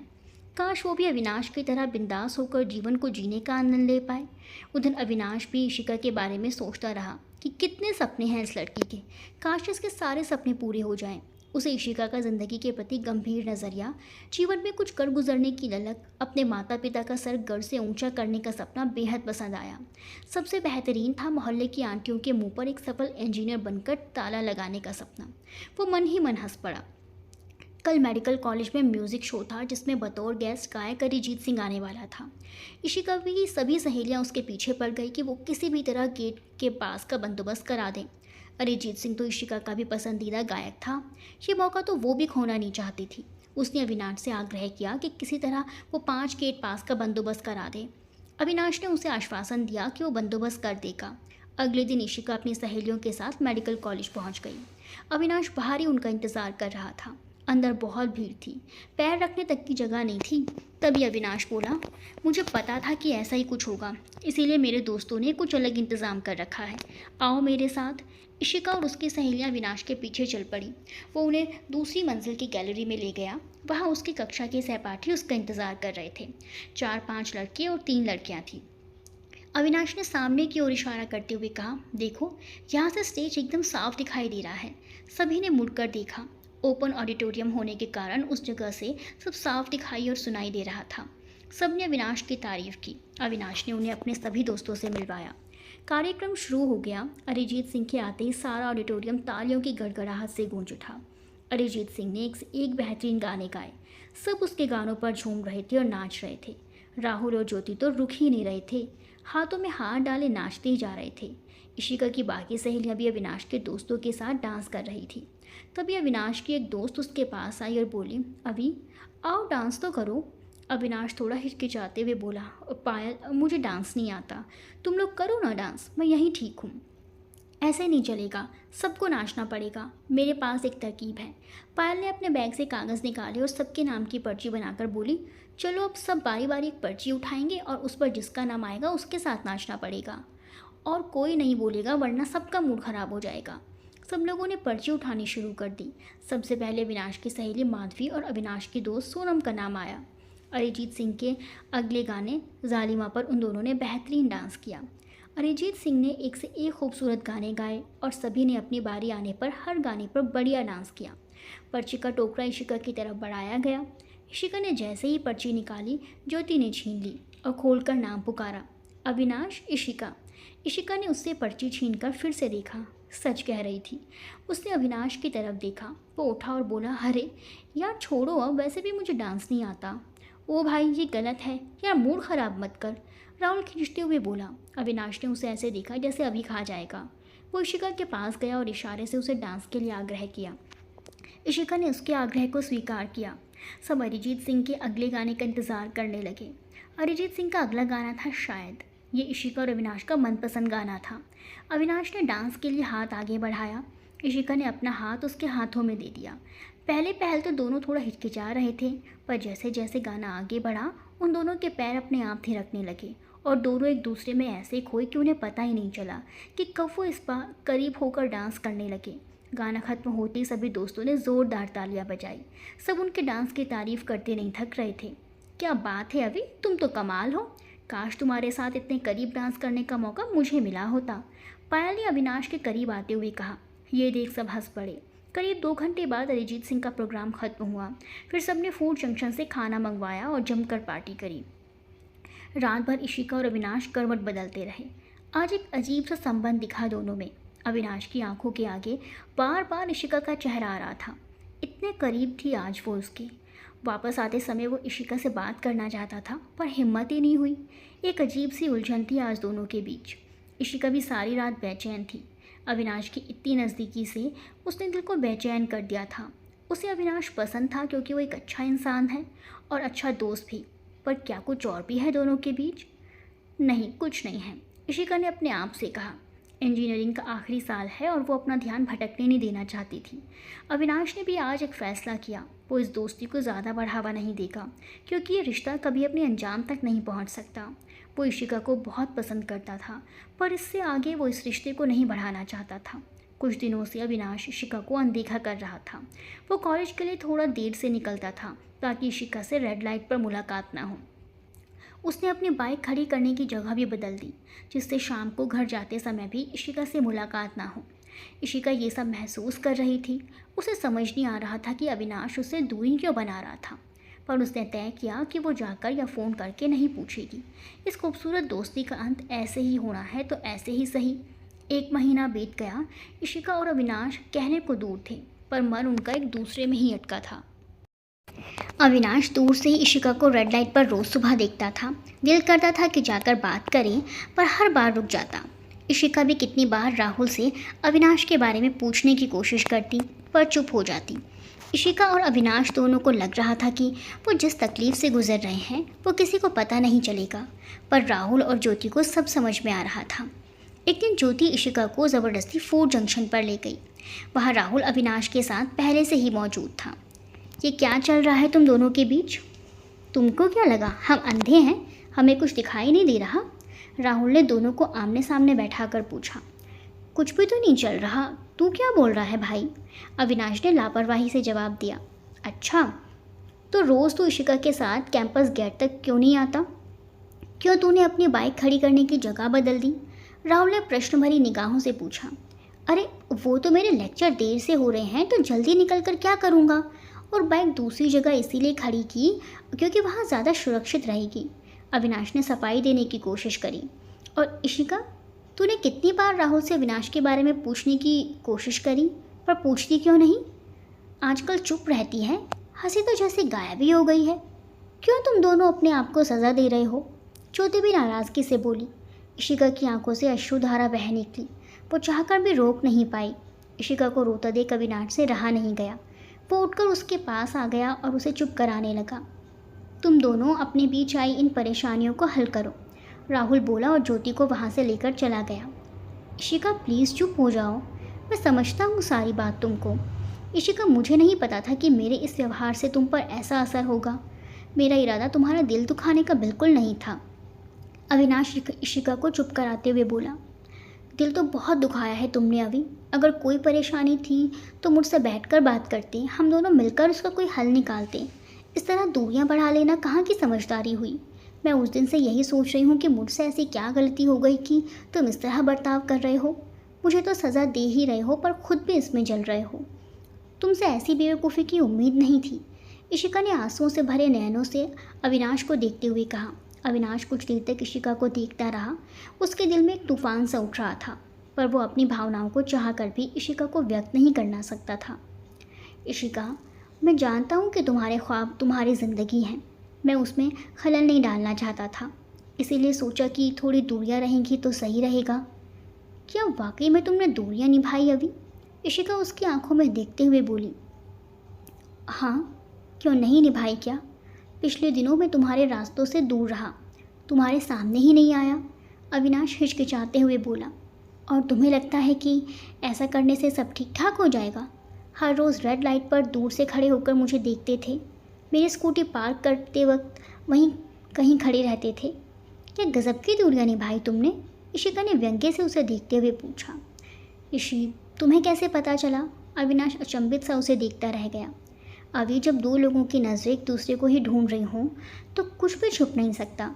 काश वो भी अविनाश की तरह बिंदास होकर जीवन को जीने का आनंद ले पाए। उधर अविनाश भी इशिका के बारे में सोचता रहा कि कितने सपने हैं इस लड़की के, काश इसके सारे सपने पूरे हो जाएं। उसे इशिका का ज़िंदगी के प्रति गंभीर नज़रिया, जीवन में कुछ कर गुजरने की ललक, अपने माता पिता का सर गर्व से ऊंचा करने का सपना बेहद पसंद आया। सबसे बेहतरीन था मोहल्ले की आंटियों के मुंह पर एक सफल इंजीनियर बनकर ताला लगाने का सपना। वो मन ही मन हंस पड़ा। कल मेडिकल कॉलेज में म्यूज़िक शो था जिसमें बतौर गेस्ट गायक अरिजीत सिंह आने वाला था। इशिका की सभी सहेलियां उसके पीछे पड़ गई कि वो किसी भी तरह गेट के पास का बंदोबस्त करा दें। अरिजीत सिंह तो इशिका का भी पसंदीदा गायक था। ये मौका तो वो भी खोना नहीं चाहती थी। उसने अविनाश से आग्रह किया कि किसी तरह वो 5 गेट पास का बंदोबस्त करा दे। अविनाश ने उसे आश्वासन दिया कि वो बंदोबस्त कर देगा। अगले दिन इशिका अपनी सहेलियों के साथ मेडिकल कॉलेज पहुंच गई। अविनाश बाहर ही उनका इंतज़ार कर रहा था। अंदर बहुत भीड़ थी, पैर रखने तक की जगह नहीं थी। तभी अविनाश बोला, मुझे पता था कि ऐसा ही कुछ होगा, इसीलिए मेरे दोस्तों ने कुछ अलग इंतज़ाम कर रखा है, आओ मेरे साथ। इशिका और उसकी सहेलियां अविनाश के पीछे चल पड़ी। वो उन्हें दूसरी मंजिल की गैलरी में ले गया। वहाँ उसकी कक्षा के सहपाठी उसका इंतज़ार कर रहे थे। 4-5 लड़के और 3 लड़कियाँ थीं। अविनाश ने सामने की ओर इशारा करते हुए कहा, देखो यहाँ से स्टेज एकदम साफ दिखाई दे रहा है। सभी ने मुड़कर देखा। ओपन ऑडिटोरियम होने के कारण उस जगह से सब साफ दिखाई और सुनाई दे रहा था। सबने अविनाश की तारीफ की। अविनाश ने उन्हें अपने सभी दोस्तों से मिलवाया। कार्यक्रम शुरू हो गया। अरिजीत सिंह के आते ही सारा ऑडिटोरियम तालियों की गड़गड़ाहट से गूंज उठा। अरिजीत सिंह ने एक बेहतरीन गाने गाए। सब उसके गानों पर झूम रहे थे और नाच रहे थे। राहुल और ज्योति तो रुक ही नहीं रहे थे, हाथों में हाथ डाले नाचते ही जा रहे थे। इशिका की बाकी सहेलियां भी अविनाश के दोस्तों के साथ डांस कर रही थी। तभी अविनाश की एक दोस्त उसके पास आई और बोली, अभी आओ डांस तो करो। अविनाश थोड़ा हिचकिचाते हुए बोला, पायल मुझे डांस नहीं आता, तुम लोग करो ना डांस, मैं यहीं ठीक हूँ। ऐसे नहीं चलेगा, सबको नाचना पड़ेगा, मेरे पास एक तरकीब है। पायल ने अपने बैग से कागज़ निकाले और सबके नाम की पर्ची बनाकर बोली, चलो अब सब बारी बारी एक पर्ची उठाएंगे और उस पर जिसका नाम आएगा उसके साथ नाचना पड़ेगा और कोई नहीं बोलेगा वरना सबका मूड खराब हो जाएगा। सब लोगों ने पर्ची उठानी शुरू कर दी। सबसे पहले अविनाश की सहेली माधवी और अविनाश की दोस्त सोनम का नाम आया। अरिजीत सिंह के अगले गाने जालिमा पर उन दोनों ने बेहतरीन डांस किया। अरिजीत सिंह ने एक से एक खूबसूरत गाने गाए और सभी ने अपनी बारी आने पर हर गाने पर बढ़िया डांस किया। पर्ची का टोकरा इशिका की तरफ बढ़ाया गया। इशिका ने जैसे ही पर्ची निकाली, ज्योति ने छीन ली और खोलकर नाम पुकारा, अविनाश इशिका। इशिका ने उससे पर्ची छीनकर फिर से देखा, सच कह रही थी। उसने अविनाश की तरफ देखा, वो उठा और बोला, अरे यार छोड़ो, अब वैसे भी मुझे डांस नहीं आता। ओ भाई ये गलत है यार, मूड ख़राब मत कर, राहुल खींचते हुए बोला। अविनाश ने उसे ऐसे देखा जैसे अभी खा जाएगा। वो इशिका के पास गया और इशारे से उसे डांस के लिए आग्रह किया। इशिका ने उसके आग्रह को स्वीकार किया। सब अरिजीत सिंह के अगले गाने का इंतज़ार करने लगे। अरिजीत सिंह का अगला गाना था शायद। ये इशिका और अविनाश का मनपसंद गाना था। अविनाश ने डांस के लिए हाथ आगे बढ़ाया। इशिका ने अपना हाथ उसके हाथों में दे दिया। पहले तो दोनों थोड़ा हिचकिचा रहे थे, पर जैसे जैसे गाना आगे बढ़ा उन दोनों के पैर अपने आप थिरकने लगे और दोनों एक दूसरे में ऐसे खोए कि उन्हें पता ही नहीं चला कि कब वो इस बार करीब होकर डांस करने लगे। गाना खत्म होते ही सभी दोस्तों ने ज़ोरदार तालियां बजाई। सब उनके डांस की तारीफ करते नहीं थक रहे थे। क्या बात है अभी, तुम तो कमाल हो, काश तुम्हारे साथ इतने करीब डांस करने का मौका मुझे मिला होता। पायल ने अविनाश के करीब आते हुए कहा। ये देख सब हंस पड़े। करीब 2 घंटे बाद अरिजीत सिंह का प्रोग्राम खत्म हुआ। फिर सबने फूड जंक्शन से खाना मंगवाया और जमकर पार्टी करी। रात भर इशिका और अविनाश करवट बदलते रहे। आज एक अजीब सा संबंध दिखा दोनों में। अविनाश की आंखों के आगे बार बार इशिका का चेहरा आ रहा था। इतने करीब थी आज वो उसके। वापस आते समय वो इशिका से बात करना चाहता था, पर हिम्मत ही नहीं हुई। एक अजीब सी उलझन थी आज दोनों के बीच। इशिका भी सारी रात बेचैन थी। अविनाश की इतनी नज़दीकी से उसने दिल को बेचैन कर दिया था। उसे अविनाश पसंद था क्योंकि वो एक अच्छा इंसान है और अच्छा दोस्त भी। पर क्या कुछ और भी है दोनों के बीच? नहीं, कुछ नहीं है, इशिका ने अपने आप से कहा। इंजीनियरिंग का आखिरी साल है और वो अपना ध्यान भटकने नहीं देना चाहती थी। अविनाश ने भी आज एक फ़ैसला किया। वो इस दोस्ती को ज़्यादा बढ़ावा नहीं देगा क्योंकि ये रिश्ता कभी अपने अंजाम तक नहीं पहुंच सकता। वो इशिका को बहुत पसंद करता था, पर इससे आगे वो इस रिश्ते को नहीं बढ़ाना चाहता था। कुछ दिनों से अविनाश इशिका को अनदेखा कर रहा था। वो कॉलेज के लिए थोड़ा देर से निकलता था ताकि इशिका से रेड लाइट पर मुलाकात ना हो। उसने अपनी बाइक खड़ी करने की जगह भी बदल दी, जिससे शाम को घर जाते समय भी इशिका से मुलाकात ना हो। इशिका ये सब महसूस कर रही थी। उसे समझ नहीं आ रहा था कि अविनाश उससे दूरी क्यों बना रहा था, पर उसने तय किया कि वो जाकर या फ़ोन करके नहीं पूछेगी। इस खूबसूरत दोस्ती का अंत ऐसे ही होना है तो ऐसे ही सही। 1 महीना बीत गया। इशिका और अविनाश कहने को दूर थे, पर मन उनका एक दूसरे में ही अटका था। अविनाश दूर से ही इशिका को रेड लाइट पर रोज़ सुबह देखता था। दिल करता था कि जाकर बात करें, पर हर बार रुक जाता। इशिका भी कितनी बार राहुल से अविनाश के बारे में पूछने की कोशिश करती, पर चुप हो जाती। इशिका और अविनाश दोनों को लग रहा था कि वो जिस तकलीफ़ से गुजर रहे हैं वो किसी को पता नहीं चलेगा, पर राहुल और ज्योति को सब समझ में आ रहा था। एक दिन ज्योति इशिका को ज़बरदस्ती फूड जंक्शन पर ले गई। वहाँ राहुल अविनाश के साथ पहले से ही मौजूद था। ये क्या चल रहा है तुम दोनों के बीच? तुमको क्या लगा हम अंधे हैं, हमें कुछ दिखाई नहीं दे रहा? राहुल ने दोनों को आमने सामने बैठाकर पूछा। कुछ भी तो नहीं चल रहा, तू क्या बोल रहा है भाई? अविनाश ने लापरवाही से जवाब दिया। अच्छा, तो रोज़ तू इशिका के साथ कैंपस गेट तक क्यों नहीं आता? क्यों तूने अपनी बाइक खड़ी करने की जगह बदल दी? राहुल ने प्रश्न भरी निगाहों से पूछा। अरे वो तो मेरे लेक्चर देर से हो रहे हैं तो जल्दी निकल कर क्या करूँगा, और बाइक दूसरी जगह इसीलिए खड़ी की क्योंकि वहाँ ज़्यादा सुरक्षित रहेगी। अविनाश ने सफाई देने की कोशिश करी। और इशिका, तूने कितनी बार राहुल से अविनाश के बारे में पूछने की कोशिश करी, पर पूछती क्यों नहीं? आजकल चुप रहती है, हंसी तो जैसे गायब ही हो गई है। क्यों तुम दोनों अपने आप को सज़ा दे रहे हो? ज्योति भी नाराज़गी से बोली। इशिका की आंखों से अश्रुधारा बह निकली। वो चाहकर भी रोक नहीं पाई। इशिका को रोता देख अविनाश से रहा नहीं गया। वो उठकर उसके पास आ गया और उसे चुप कराने लगा। तुम दोनों अपने बीच आई इन परेशानियों को हल करो, राहुल बोला और ज्योति को वहाँ से लेकर चला गया। इशिका प्लीज़ चुप हो जाओ, मैं समझता हूँ सारी बात तुमको। इशिका, मुझे नहीं पता था कि मेरे इस व्यवहार से तुम पर ऐसा असर होगा। मेरा इरादा तुम्हारा दिल दुखाने का बिल्कुल नहीं था। अविनाश इशिका को चुप कराते हुए बोला। दिल तो बहुत दुखाया है तुमने अभी। अगर कोई परेशानी थी तो मुझसे बैठकर बात करते, हम दोनों मिलकर उसका कोई हल निकालते। इस तरह दूरियां बढ़ा लेना कहाँ की समझदारी हुई। मैं उस दिन से यही सोच रही हूँ कि मुझसे ऐसी क्या गलती हो गई कि तुम इस तरह बर्ताव कर रहे हो। मुझे तो सज़ा दे ही रहे हो पर खुद भी इसमें जल रहे हो। तुमसे ऐसी बेवकूफ़ी की उम्मीद नहीं थी। इशिका ने आंसुओं से भरे नयनों से अविनाश को देखते हुए कहा। अविनाश कुछ देर तक इशिका को देखता रहा। उसके दिल में एक तूफान सा उठ रहा था, पर वो अपनी भावनाओं को चाह कर भी इशिका को व्यक्त नहीं करना सकता था। इशिका, मैं जानता हूँ कि तुम्हारे ख्वाब तुम्हारी ज़िंदगी हैं। मैं उसमें खलल नहीं डालना चाहता था, इसीलिए सोचा कि थोड़ी दूरियाँ रहेंगी तो सही रहेगा। क्या वाकई में तुमने दूरियाँ निभाई अभी? इशिका उसकी आंखों में देखते हुए बोली। हाँ, क्यों नहीं निभाई क्या? पिछले दिनों मैं तुम्हारे रास्तों से दूर रहा, तुम्हारे सामने ही नहीं आया। अविनाश हिचकिचाते हुए बोला। और तुम्हें लगता है कि ऐसा करने से सब ठीक ठाक हो जाएगा? हर रोज़ रेड लाइट पर दूर से खड़े होकर मुझे देखते थे, मेरी स्कूटी पार्क करते वक्त वहीं कहीं खड़े रहते थे। क्या गज़ब की दूरियां निभाई तुमने? इशिका ने व्यंग्य से उसे देखते हुए पूछा। इशी, तुम्हें कैसे पता चला? अविनाश अचंभित सा उसे देखता रह गया। अभी जब दो लोगों की नज़रें एक दूसरे को ही ढूंढ रही हों तो कुछ भी छुप नहीं सकता।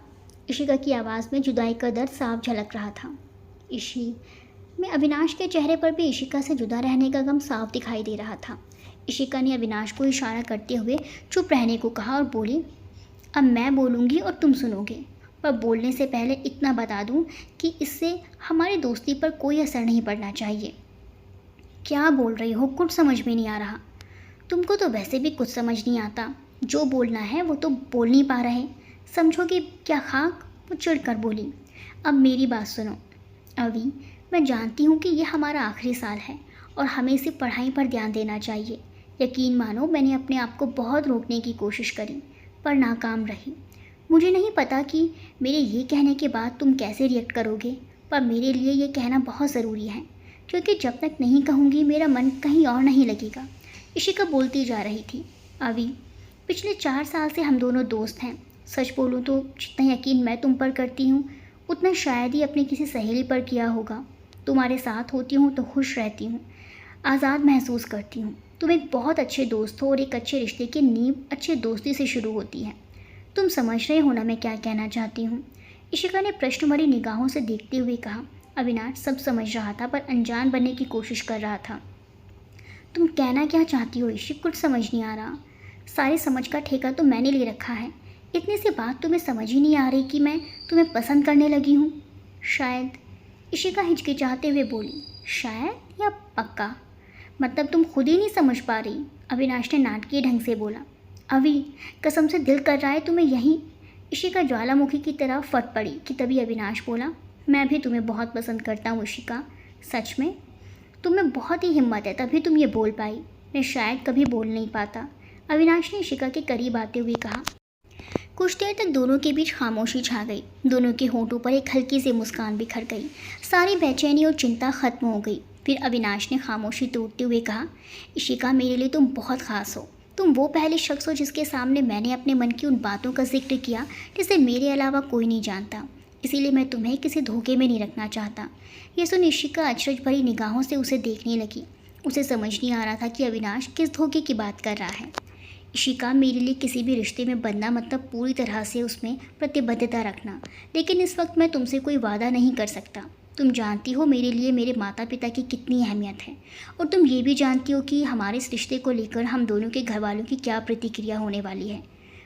इशिका की आवाज़ में जुदाई का दर्द साफ झलक रहा था। इशी, मैं अविनाश के चेहरे पर भी इशिका से जुदा रहने का गम साफ दिखाई दे रहा था। इशिका ने अविनाश को इशारा करते हुए चुप रहने को कहा और बोली, अब मैं बोलूँगी और तुम सुनोगे, पर बोलने से पहले इतना बता दूँ कि इससे हमारी दोस्ती पर कोई असर नहीं पड़ना चाहिए। क्या बोल रही हो? कुछ समझ में नहीं आ रहा। तुमको तो वैसे भी कुछ समझ नहीं आता। जो बोलना है वो तो बोल नहीं पा रहे, समझोगे क्या खाक? वो चिढ़कर बोली। अब मेरी बात सुनो अभी, मैं जानती हूँ कि यह हमारा आखिरी साल है और हमें सिर्फ पढ़ाई पर ध्यान देना चाहिए। यकीन मानो, मैंने अपने आप को बहुत रोकने की कोशिश करी पर नाकाम रही। मुझे नहीं पता कि मेरे ये कहने के बाद तुम कैसे रिएक्ट करोगे, पर मेरे लिए ये कहना बहुत ज़रूरी है, क्योंकि जब तक नहीं कहूँगी मेरा मन कहीं और नहीं लगेगा। इशिका बोलती जा रही थी। अभी, पिछले 4 साल से हम दोनों दोस्त हैं। सच बोलूँ तो जितना यकीन मैं तुम पर करती हूँ उतना शायद ही अपनी किसी सहेली पर किया होगा। तुम्हारे साथ होती हूँ तो खुश रहती हूँ, आज़ाद महसूस करती हूँ। तुम एक बहुत अच्छे दोस्त हो और एक अच्छे रिश्ते की नींव अच्छी दोस्ती से शुरू होती है। तुम समझ रहे हो ना मैं क्या कहना चाहती हूँ? इशिका ने प्रश्न भरी निगाहों से देखते हुए कहा। अविनाश सब समझ रहा था पर अनजान बनने की कोशिश कर रहा था। तुम कहना क्या चाहती हो इशिक? कुछ समझ नहीं आ रहा। सारी समझ का ठेका तो मैंने ले रखा है। इतनी सी बात तुम्हें समझ ही नहीं आ रही कि मैं तुम्हें पसंद करने लगी हूँ? शायद, इशिका हिचकिचाते हुए बोली। शायद या पक्का? मतलब तुम खुद ही नहीं समझ पा रही? अविनाश ने नाटकीय ढंग से बोला। अभी, कसम से दिल कर रहा है तुम्हें यहीं। इशिका ज्वालामुखी की तरह फट पड़ी कि तभी अविनाश बोला, मैं भी तुम्हें बहुत पसंद करता हूँ इशिका। सच में? तुम्हें बहुत ही हिम्मत है तभी तुम ये बोल पाई। मैं शायद कभी बोल नहीं पाता। अविनाश ने इशिका के करीब आते हुए कहा। कुछ देर तक दोनों के बीच खामोशी छा गई। दोनों के होंठों पर एक हल्की सी मुस्कान बिखर गई। सारी बेचैनी और चिंता खत्म हो गई। फिर अविनाश ने खामोशी तोड़ते हुए कहा, इशिका, मेरे लिए तुम बहुत ख़ास हो। तुम वो पहले शख्स हो जिसके सामने मैंने अपने मन की उन बातों का जिक्र किया जिसे मेरे अलावा कोई नहीं जानता। इसीलिए मैं तुम्हें किसी धोखे में नहीं रखना चाहता। ये सुन इशिका अचरज भरी निगाहों से उसे देखने लगी। उसे समझ नहीं आ रहा था कि अविनाश किस धोखे की बात कर रहा है। इशिका, मेरे लिए किसी भी रिश्ते में बंधना मतलब पूरी तरह से उसमें प्रतिबद्धता रखना, लेकिन इस वक्त मैं तुमसे कोई वादा नहीं कर सकता। तुम जानती हो मेरे लिए मेरे माता पिता की कितनी अहमियत है, और तुम ये भी जानती हो कि हमारे इस रिश्ते को लेकर हम दोनों के घर वालों की क्या प्रतिक्रिया होने वाली है।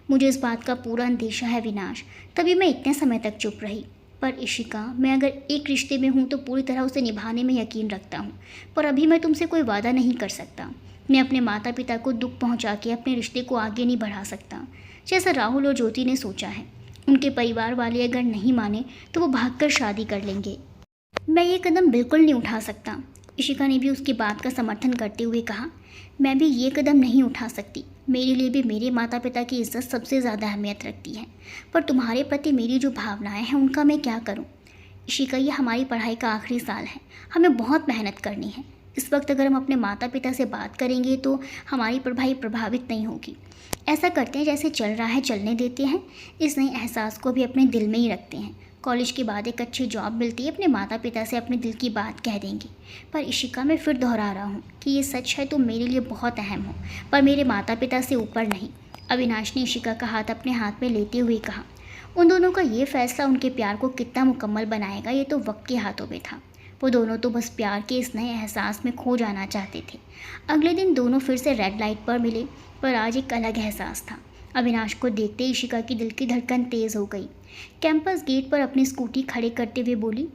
मुझे इस बात का पूरा अंदेशा है विनाश, तभी मैं इतने समय तक चुप रही। पर इशिका, मैं अगर एक रिश्ते में हूँ तो पूरी तरह उसे निभाने में यकीन रखता हूँ, पर अभी मैं तुमसे कोई वादा नहीं कर सकता। मैं अपने माता पिता को दुख पहुँचा के अपने रिश्ते को आगे नहीं बढ़ा सकता, जैसा राहुल और ज्योति ने सोचा है। उनके परिवार वाले अगर नहीं माने तो वो भागकर शादी कर लेंगे। मैं ये कदम बिल्कुल नहीं उठा सकता। इशिका ने भी उसकी बात का समर्थन करते हुए कहा, मैं भी ये कदम नहीं उठा सकती। मेरे लिए भी मेरे माता पिता की इज्जत सबसे ज़्यादा अहमियत रखती है, पर तुम्हारे प्रति मेरी जो भावनाएं हैं उनका मैं क्या करूं? इशिका, ये हमारी पढ़ाई का आखिरी साल है, हमें बहुत मेहनत करनी है। इस वक्त अगर हम अपने माता पिता से बात करेंगे तो हमारी पढ़ाई प्रभावित नहीं होगी। ऐसा करते हैं जैसे चल रहा है चलने देते हैं, इस नए एहसास को भी अपने दिल में ही रखते हैं। कॉलेज के बाद एक अच्छी जॉब मिलती है, अपने माता पिता से अपने दिल की बात कह देंगे। पर इशिका, मैं फिर दोहरा रहा हूँ कि ये सच है तो मेरे लिए बहुत अहम हो, पर मेरे माता पिता से ऊपर नहीं। अविनाश ने इशिका का हाथ अपने हाथ में लेते हुए कहा। उन दोनों का ये फैसला उनके प्यार को कितना मुकम्मल बनाएगा ये तो वक्त के हाथों में था। वो दोनों तो बस प्यार के इस नए एहसास में खो जाना चाहते थे। अगले दिन दोनों फिर से रेड लाइट पर मिले, पर आज एक अलग एहसास था। अविनाश को देखते ही इशिका की दिल की धड़कन तेज़ हो गई। कैंपस गेट पर अपनी स्कूटी खड़े करते हुए बोली,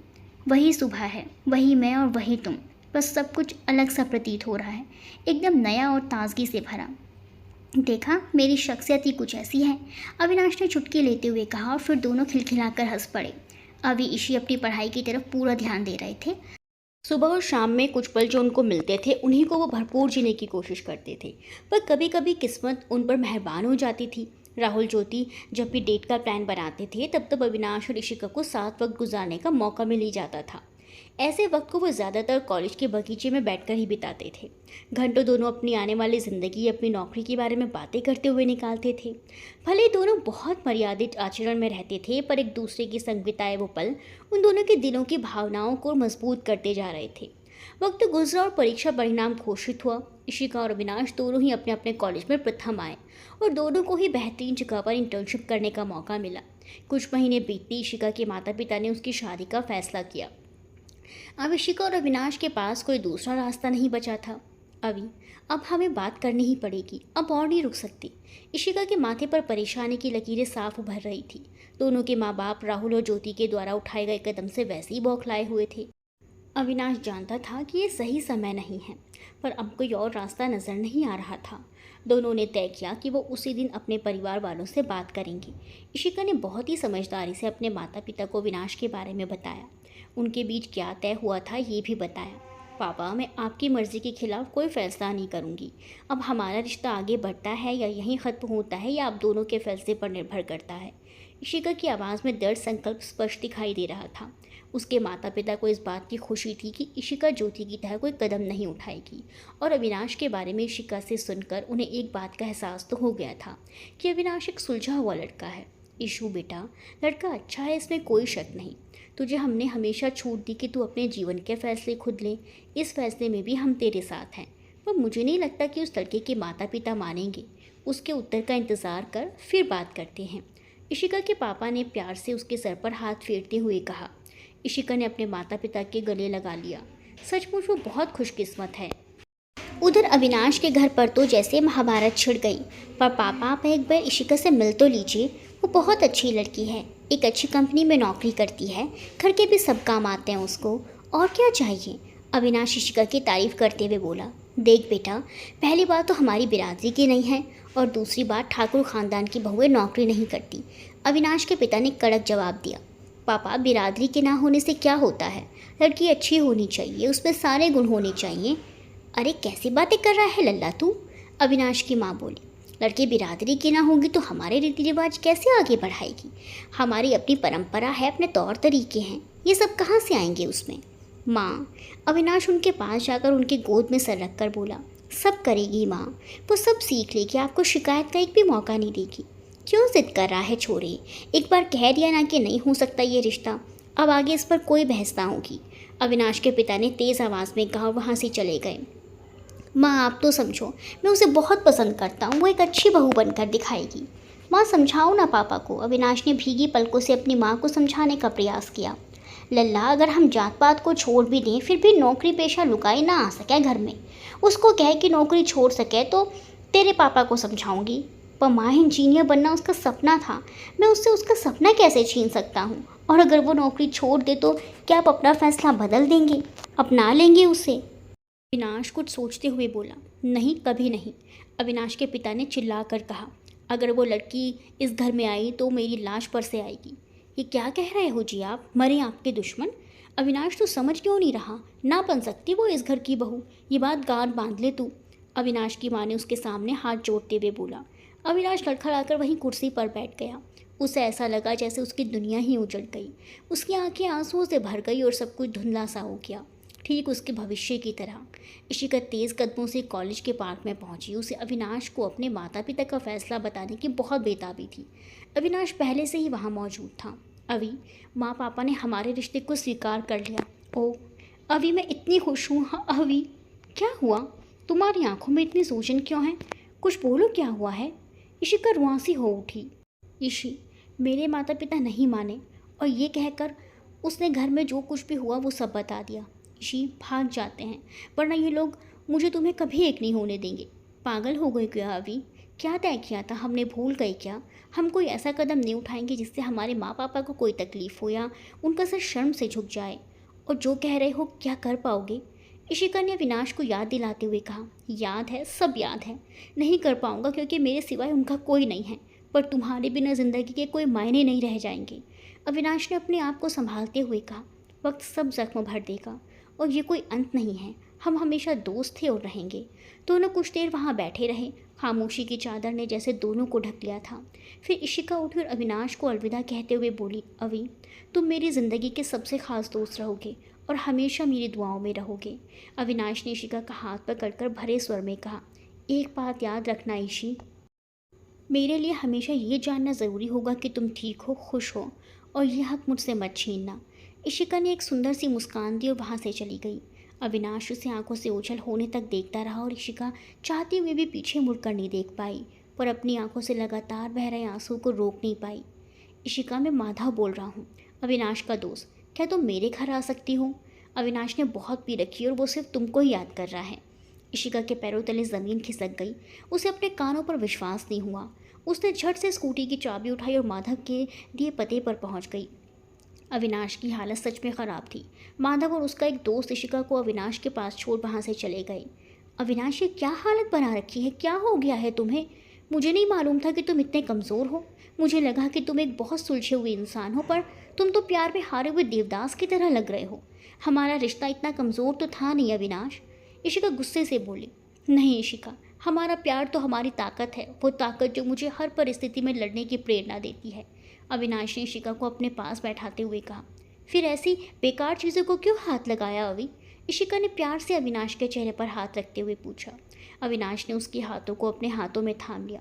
वही सुबह है, वही मैं और वही तुम, बस सब कुछ अलग सा प्रतीत हो रहा है, एकदम नया और ताजगी से भरा। देखा, मेरी शख्सियत ही कुछ ऐसी है, अविनाश ने चुटकी लेते हुए कहा और फिर दोनों खिलखिलाकर हंस पड़े। अभी ईशी अपनी पढ़ाई की तरफ पूरा ध्यान दे रहे थे। सुबह और शाम में कुछ पल जो उनको मिलते थे उन्हीं को वो भरपूर जीने की कोशिश करते थे, पर कभी कभी किस्मत उन पर मेहरबान हो जाती थी। राहुल ज्योति जब भी डेट का प्लान बनाते थे तब तब अविनाश और ऋषिका को साथ वक्त गुजारने का मौका मिल ही जाता था। ऐसे वक्त को वो ज़्यादातर कॉलेज के बगीचे में बैठकर ही बिताते थे। घंटों दोनों अपनी आने वाली ज़िंदगी, अपनी नौकरी के बारे में बातें करते हुए निकालते थे। भले दोनों बहुत मर्यादित आचरण में रहते थे, पर एक दूसरे के संग बिताए वो पल उन दोनों के दिलों की भावनाओं को मजबूत करते जा रहे थे। वक्त गुजरा और परीक्षा परिणाम घोषित हुआ। इशिका और अविनाश दोनों ही अपने अपने कॉलेज में प्रथम आए और दोनों को ही बेहतरीन जगह पर इंटर्नशिप करने का मौका मिला। कुछ महीने बीतते इशिका के माता पिता ने उसकी शादी का फैसला किया। अब इशिका और अविनाश के पास कोई दूसरा रास्ता नहीं बचा था। अब हमें बात करनी ही पड़ेगी, अब और नहीं रुक सकती। इशिका के माथे पर परेशानी की लकीरें साफ उभर रही थी। दोनों के माँ बाप राहुल और ज्योति के द्वारा उठाए गए कदम से वैसे ही बौखलाए हुए थे। अविनाश जानता था कि ये सही समय नहीं है, पर अब कोई और रास्ता नज़र नहीं आ रहा था। दोनों ने तय किया कि वो उसी दिन अपने परिवार वालों से बात करेंगे। इशिका ने बहुत ही समझदारी से अपने माता पिता को अविनाश के बारे में बताया। उनके बीच क्या तय हुआ था ये भी बताया। पापा, मैं आपकी मर्ज़ी के खिलाफ कोई फैसला नहीं करूँगी। अब हमारा रिश्ता आगे बढ़ता है या यहीं ख़त्म होता है, या आप दोनों के फैसले पर निर्भर करता है। इशिका की आवाज़ में दृढ़ संकल्प स्पष्ट दिखाई दे रहा था। उसके माता पिता को इस बात की खुशी थी कि इशिका ज्योति की तरह कोई कदम नहीं उठाएगी, और अविनाश के बारे में इशिका से सुनकर उन्हें एक बात का एहसास तो हो गया था कि अविनाश एक सुलझा हुआ लड़का है। ईशु बेटा, लड़का अच्छा है, इसमें कोई शक नहीं। तुझे हमने हमेशा छूट दी कि तू अपने जीवन के फैसले खुद ले। इस फैसले में भी हम तेरे साथ हैं, पर मुझे नहीं लगता कि उस लड़के के माता पिता मानेंगे। उसके उत्तर का इंतज़ार कर, फिर बात करते हैं। इशिका के पापा ने प्यार से उसके सर पर हाथ फेरते हुए कहा। इशिका ने अपने माता पिता के गले लगा लिया। सचमुच वो बहुत खुशकिस्मत है। उधर अविनाश के घर पर तो जैसे महाभारत छिड़ गई। पर पापा, आप एक बार इशिका से मिल तो लीजिए, वो बहुत अच्छी लड़की है, एक अच्छी कंपनी में नौकरी करती है, घर के भी सब काम आते हैं उसको, और क्या चाहिए। अविनाश इशिका की तारीफ़ करते हुए बोला। देख बेटा, पहली बात तो हमारी बिरादरी की नहीं है, और दूसरी बात ठाकुर ख़ानदान की बहुएं नौकरी नहीं करती। अविनाश के पिता ने कड़क जवाब दिया। पापा, बिरादरी के ना होने से क्या होता है, लड़की अच्छी होनी चाहिए, उसमें सारे गुण होने चाहिए। अरे कैसी बातें कर रहा है लल्ला तू, अविनाश की माँ बोली। लड़की बिरादरी की ना होगी तो हमारे रीति रिवाज कैसे आगे बढ़ाएगी। हमारी अपनी परंपरा है, अपने तौर तरीके हैं, ये सब कहाँ से आएंगे उसमें। माँ, अविनाश उनके पास जाकर उनकी गोद में सर रख कर बोला। सब करेगी माँ, वो सब सीख लेगी, आपको शिकायत का एक भी मौका नहीं देगी। क्यों जिद कर रहा है छोरे, एक बार कह दिया ना कि नहीं हो सकता ये रिश्ता, अब आगे इस पर कोई बहस ना होगी। अविनाश के पिता ने तेज़ आवाज़ में कहा, वहाँ से चले गए। माँ, आप तो समझो, मैं उसे बहुत पसंद करता हूँ, वो एक अच्छी बहू बनकर दिखाएगी। माँ, समझाओ ना पापा को, अविनाश ने भीगी पलकों से अपनी माँ को समझाने का प्रयास किया। लल्ला, अगर हम जात पात को छोड़ भी दें, फिर भी नौकरी पेशा लुकाई ना आ सके घर में, उसको कहे कि नौकरी छोड़ सके तो तेरे पापा को समझाऊंगी। पर माँ, इंजीनियर बनना उसका सपना था, मैं उससे उसका सपना कैसे छीन सकता हूँ। और अगर वो नौकरी छोड़ दे तो क्या आप अपना फैसला बदल देंगे, अपना लेंगे उसे। अविनाश कुछ सोचते हुए बोला। नहीं, कभी नहीं, अविनाश के पिता ने चिल्ला कर कहा। अगर वो लड़की इस घर में आई तो मेरी लाश पर से आएगी। ये क्या कह रहे हो जी आप, मरे आपके दुश्मन। अविनाश तो समझ क्यों नहीं रहा, ना बन सकती वो इस घर की बहू, ये बात गांठ बांध ले तू। अविनाश की माँ ने उसके सामने हाथ जोड़ते हुए बोला। अविनाश लड़खड़ाकर वहीं कुर्सी पर बैठ गया। उसे ऐसा लगा जैसे उसकी दुनिया ही उजड़ गई। उसकी आंखें आंसुओं से भर गई और सब कुछ धुंधला सा हो गया, ठीक उसके भविष्य की तरह। इशिका तेज़ कदमों से कॉलेज के पार्क में पहुंची। उसे अविनाश को अपने माता पिता का फैसला बताने की बहुत बेताबी थी। अविनाश पहले से ही वहां मौजूद था। अभी माँ पापा ने हमारे रिश्ते को स्वीकार कर लिया। ओह अभी मैं इतनी खुश हूँ। हाँ अभी, क्या हुआ, तुम्हारी आंखों में इतनी सूजन क्यों है, कुछ बोलो, क्या हुआ है। इशिका रुआंसी हो उठी। इशी, मेरे माता पिता नहीं माने और ये कहकर उसने घर में जो कुछ भी हुआ वो सब बता दिया। ऋषि भाग जाते हैं, वरना ये लोग मुझे तुम्हें कभी एक नहीं होने देंगे। पागल हो गई क्या अभी? क्या तय किया था हमने, भूल गई क्या? हम कोई ऐसा कदम नहीं उठाएंगे जिससे हमारे माँ पापा को कोई तकलीफ़ हो या उनका सर शर्म से झुक जाए। और जो कह रहे हो क्या कर पाओगे? इशिका ने अविनाश को याद दिलाते हुए कहा। याद है, सब याद है। नहीं कर पाऊंगा क्योंकि मेरे सिवाय उनका कोई नहीं है, पर तुम्हारे बिना ज़िंदगी के कोई मायने नहीं रह जाएंगे। अविनाश ने अपने आप को संभालते हुए कहा। वक्त सब जख्म भर देगा और ये कोई अंत नहीं है। हम हमेशा दोस्त थे और रहेंगे। दोनों कुछ देर वहाँ बैठे रहे। खामोशी की चादर ने जैसे दोनों को ढक लिया था। फिर इशिका उठी और अविनाश को अलविदा कहते हुए बोली, अवि, तुम मेरी ज़िंदगी के सबसे खास दोस्त रहोगे और हमेशा मेरी दुआओं में रहोगे। अविनाश ने इशिका का हाथ पकड़कर भरे स्वर में कहा, एक बात याद रखना इशी, मेरे लिए हमेशा ये जानना ज़रूरी होगा कि तुम ठीक हो, खुश हो, और यह हक मुझसे मत छीनना। इशिका ने एक सुंदर सी मुस्कान दी और वहाँ से चली गई। अविनाश उसे आंखों से ओझल होने तक देखता रहा और इशिका चाहते हुए भी पीछे मुड़कर नहीं देख पाई, पर अपनी आंखों से लगातार बह रहे आंसू को रोक नहीं पाई। इशिका, मैं माधव बोल रहा हूँ, अविनाश का दोस्त। क्या तुम मेरे घर आ सकती हो? अविनाश ने बहुत पी रखी और वो सिर्फ तुमको ही याद कर रहा है। इशिका के पैरों तले ज़मीन खिसक गई। उसे अपने कानों पर विश्वास नहीं हुआ। उसने झट से स्कूटी की चाबी उठाई और माधव के दिए पते पर पहुंच गई। अविनाश की हालत सच में ख़राब थी। माधव और उसका एक दोस्त इशिका को अविनाश के पास छोड़ वहाँ से चले गए। अविनाश, ये क्या हालत बना रखी है? क्या हो गया है तुम्हें? मुझे नहीं मालूम था कि तुम इतने कमज़ोर हो। मुझे लगा कि तुम एक बहुत सुलझे हुए इंसान हो, पर तुम तो प्यार में हारे हुए देवदास की तरह लग रहे हो। हमारा रिश्ता इतना कमज़ोर तो था नहीं अविनाश। इशिका गुस्से से बोली। नहीं इशिका, हमारा प्यार तो हमारी ताकत है, वो ताकत जो मुझे हर परिस्थिति में लड़ने की प्रेरणा देती है। अविनाश ने इशिका को अपने पास बैठाते हुए कहा। फिर ऐसी बेकार चीज़ों को क्यों हाथ लगाया अवि? इशिका ने प्यार से अविनाश के चेहरे पर हाथ रखते हुए पूछा। अविनाश ने उसके हाथों को अपने हाथों में थाम लिया।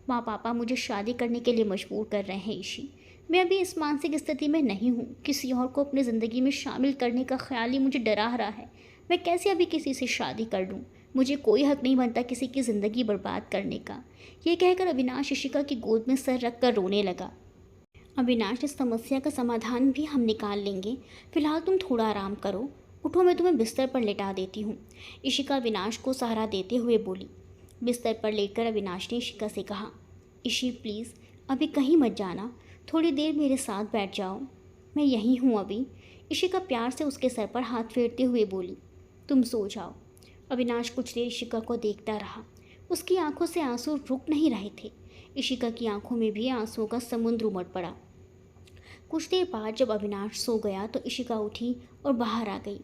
माँ पापा मुझे शादी करने के लिए मजबूर कर रहे हैं इशी। मैं अभी इस मानसिक स्थिति में नहीं हूँ। किसी और को अपनी ज़िंदगी में शामिल करने का ख्याल ही मुझे डरा रहा है। मैं कैसे अभी किसी से शादी कर लूँ? मुझे कोई हक नहीं बनता किसी की ज़िंदगी बर्बाद करने का। ये कहकर अविनाश इशिका की गोद में सर रख कर रोने लगा। अविनाश, इस समस्या का समाधान भी हम निकाल लेंगे। फिलहाल तुम थोड़ा आराम करो। उठो, मैं तुम्हें बिस्तर पर लेटा देती हूँ। इशिका अविनाश को सहारा देते हुए बोली। बिस्तर पर लेटकर अविनाश ने इशिका से कहा, इशी प्लीज़ अभी कहीं मत जाना, थोड़ी देर मेरे साथ बैठ जाओ। मैं यहीं हूँ अभी। इशिका प्यार से उसके सर पर हाथ फेरते हुए बोली। तुम सो जाओ। अविनाश कुछ देर इशिका को देखता रहा। उसकी आंखों से आंसू रुक नहीं रहे थे। इशिका की आंखों में भी आंसुओं का समुद्र उमड़ पड़ा। कुछ देर बाद जब अविनाश सो गया तो इशिका उठी और बाहर आ गई।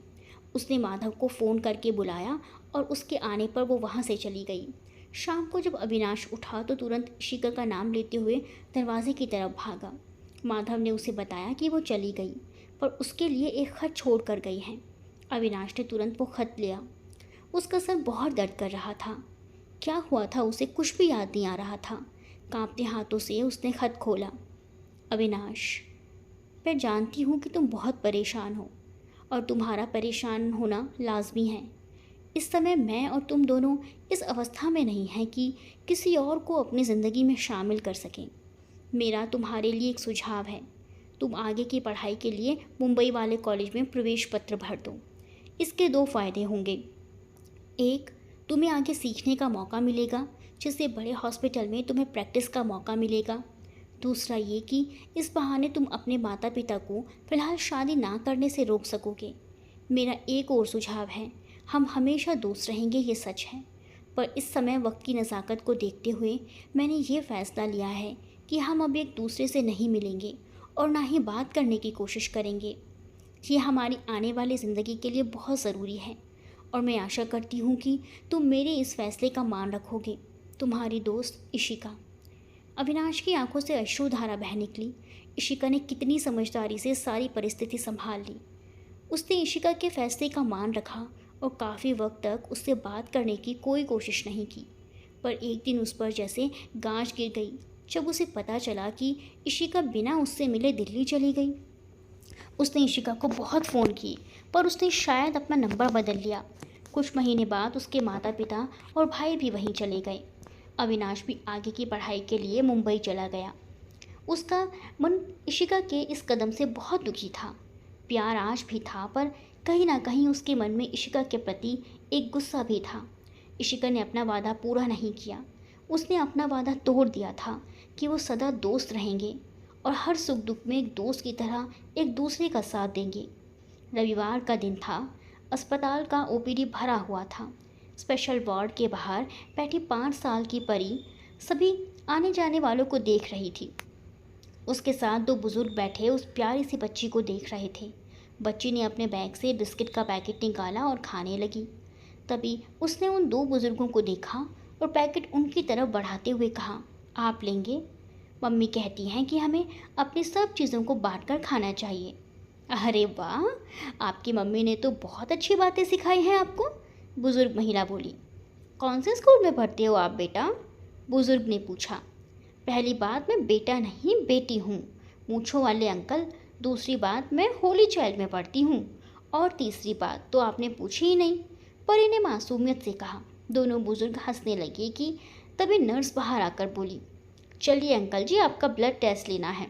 उसने माधव को फ़ोन करके बुलाया और उसके आने पर वो वहाँ से चली गई। शाम को जब अविनाश उठा तो तुरंत इशिका का नाम लेते हुए दरवाजे की तरफ भागा। माधव ने उसे बताया कि वो चली गई, पर उसके लिए एक खत छोड़ कर गई है। अविनाश ने तुरंत वो खत लिया। उसका सर बहुत दर्द कर रहा था। क्या हुआ था उसे कुछ भी याद नहीं आ रहा था। कांपते हाथों से उसने खत खोला। अविनाश, मैं जानती हूँ कि तुम बहुत परेशान हो और तुम्हारा परेशान होना लाजमी है। इस समय मैं और तुम दोनों इस अवस्था में नहीं हैं कि किसी और को अपनी ज़िंदगी में शामिल कर सकें। मेरा तुम्हारे लिए एक सुझाव है। तुम आगे की पढ़ाई के लिए मुंबई वाले कॉलेज में प्रवेश पत्र भर दो। इसके 2 फ़ायदे होंगे। एक, तुम्हें आगे सीखने का मौका मिलेगा, जिससे बड़े हॉस्पिटल में तुम्हें प्रैक्टिस का मौका मिलेगा। दूसरा ये कि इस बहाने तुम अपने माता पिता को फ़िलहाल शादी ना करने से रोक सकोगे। मेरा एक और सुझाव है, हम हमेशा दोस्त रहेंगे, ये सच है, पर इस समय वक्त की नज़ाकत को देखते हुए मैंने ये फ़ैसला लिया है कि हम अब एक दूसरे से नहीं मिलेंगे और ना ही बात करने की कोशिश करेंगे। ये हमारी आने वाली ज़िंदगी के लिए बहुत ज़रूरी है और मैं आशा करती हूँ कि तुम मेरे इस फ़ैसले का मान रखोगे। तुम्हारी दोस्त इशिका। अविनाश की आंखों से अश्रुधारा बह निकली। इशिका ने कितनी समझदारी से सारी परिस्थिति संभाल ली। उसने इशिका के फैसले का मान रखा और काफ़ी वक्त तक उससे बात करने की कोई कोशिश नहीं की, पर एक दिन उस पर जैसे गाज गिर गई जब उसे पता चला कि इशिका बिना उससे मिले दिल्ली चली गई। उसने इशिका को बहुत फ़ोन किए, पर उसने शायद अपना नंबर बदल लिया। कुछ महीने बाद उसके माता पिता और भाई भी वहीं चले गए। अविनाश भी आगे की पढ़ाई के लिए मुंबई चला गया। उसका मन इशिका के इस कदम से बहुत दुखी था। प्यार आज भी था, पर कहीं ना कहीं उसके मन में इशिका के प्रति एक गुस्सा भी था। इशिका ने अपना वादा पूरा नहीं किया। उसने अपना वादा तोड़ दिया था कि वो सदा दोस्त रहेंगे और हर सुख दुख में एक दोस्त की तरह एक दूसरे का साथ देंगे। रविवार का दिन था। अस्पताल का ओपीडी भरा हुआ था। स्पेशल वार्ड के बाहर बैठी 5 साल की परी सभी आने जाने वालों को देख रही थी। उसके साथ 2 बुजुर्ग बैठे उस प्यारी सी बच्ची को देख रहे थे। बच्ची ने अपने बैग से बिस्किट का पैकेट निकाला और खाने लगी। तभी उसने उन 2 बुजुर्गों को देखा और पैकेट उनकी तरफ बढ़ाते हुए कहा, आप लेंगे? मम्मी कहती हैं कि हमें अपनी सब चीज़ों को बांटकर खाना चाहिए। अरे वाह, आपकी मम्मी ने तो बहुत अच्छी बातें सिखाई हैं आपको, बुजुर्ग महिला बोली। कौन से स्कूल में पढ़ते हो आप बेटा? बुजुर्ग ने पूछा। पहली बात, मैं बेटा नहीं बेटी हूँ, मूंछों वाले अंकल। दूसरी बात, मैं होली चाइल्ड में पढ़ती हूँ। और तीसरी बात तो आपने पूछी ही नहीं, परी ने मासूमियत से कहा। दोनों बुजुर्ग हंसने लगे कि तभी नर्स बाहर आकर बोली, चलिए अंकल जी, आपका ब्लड टेस्ट लेना है।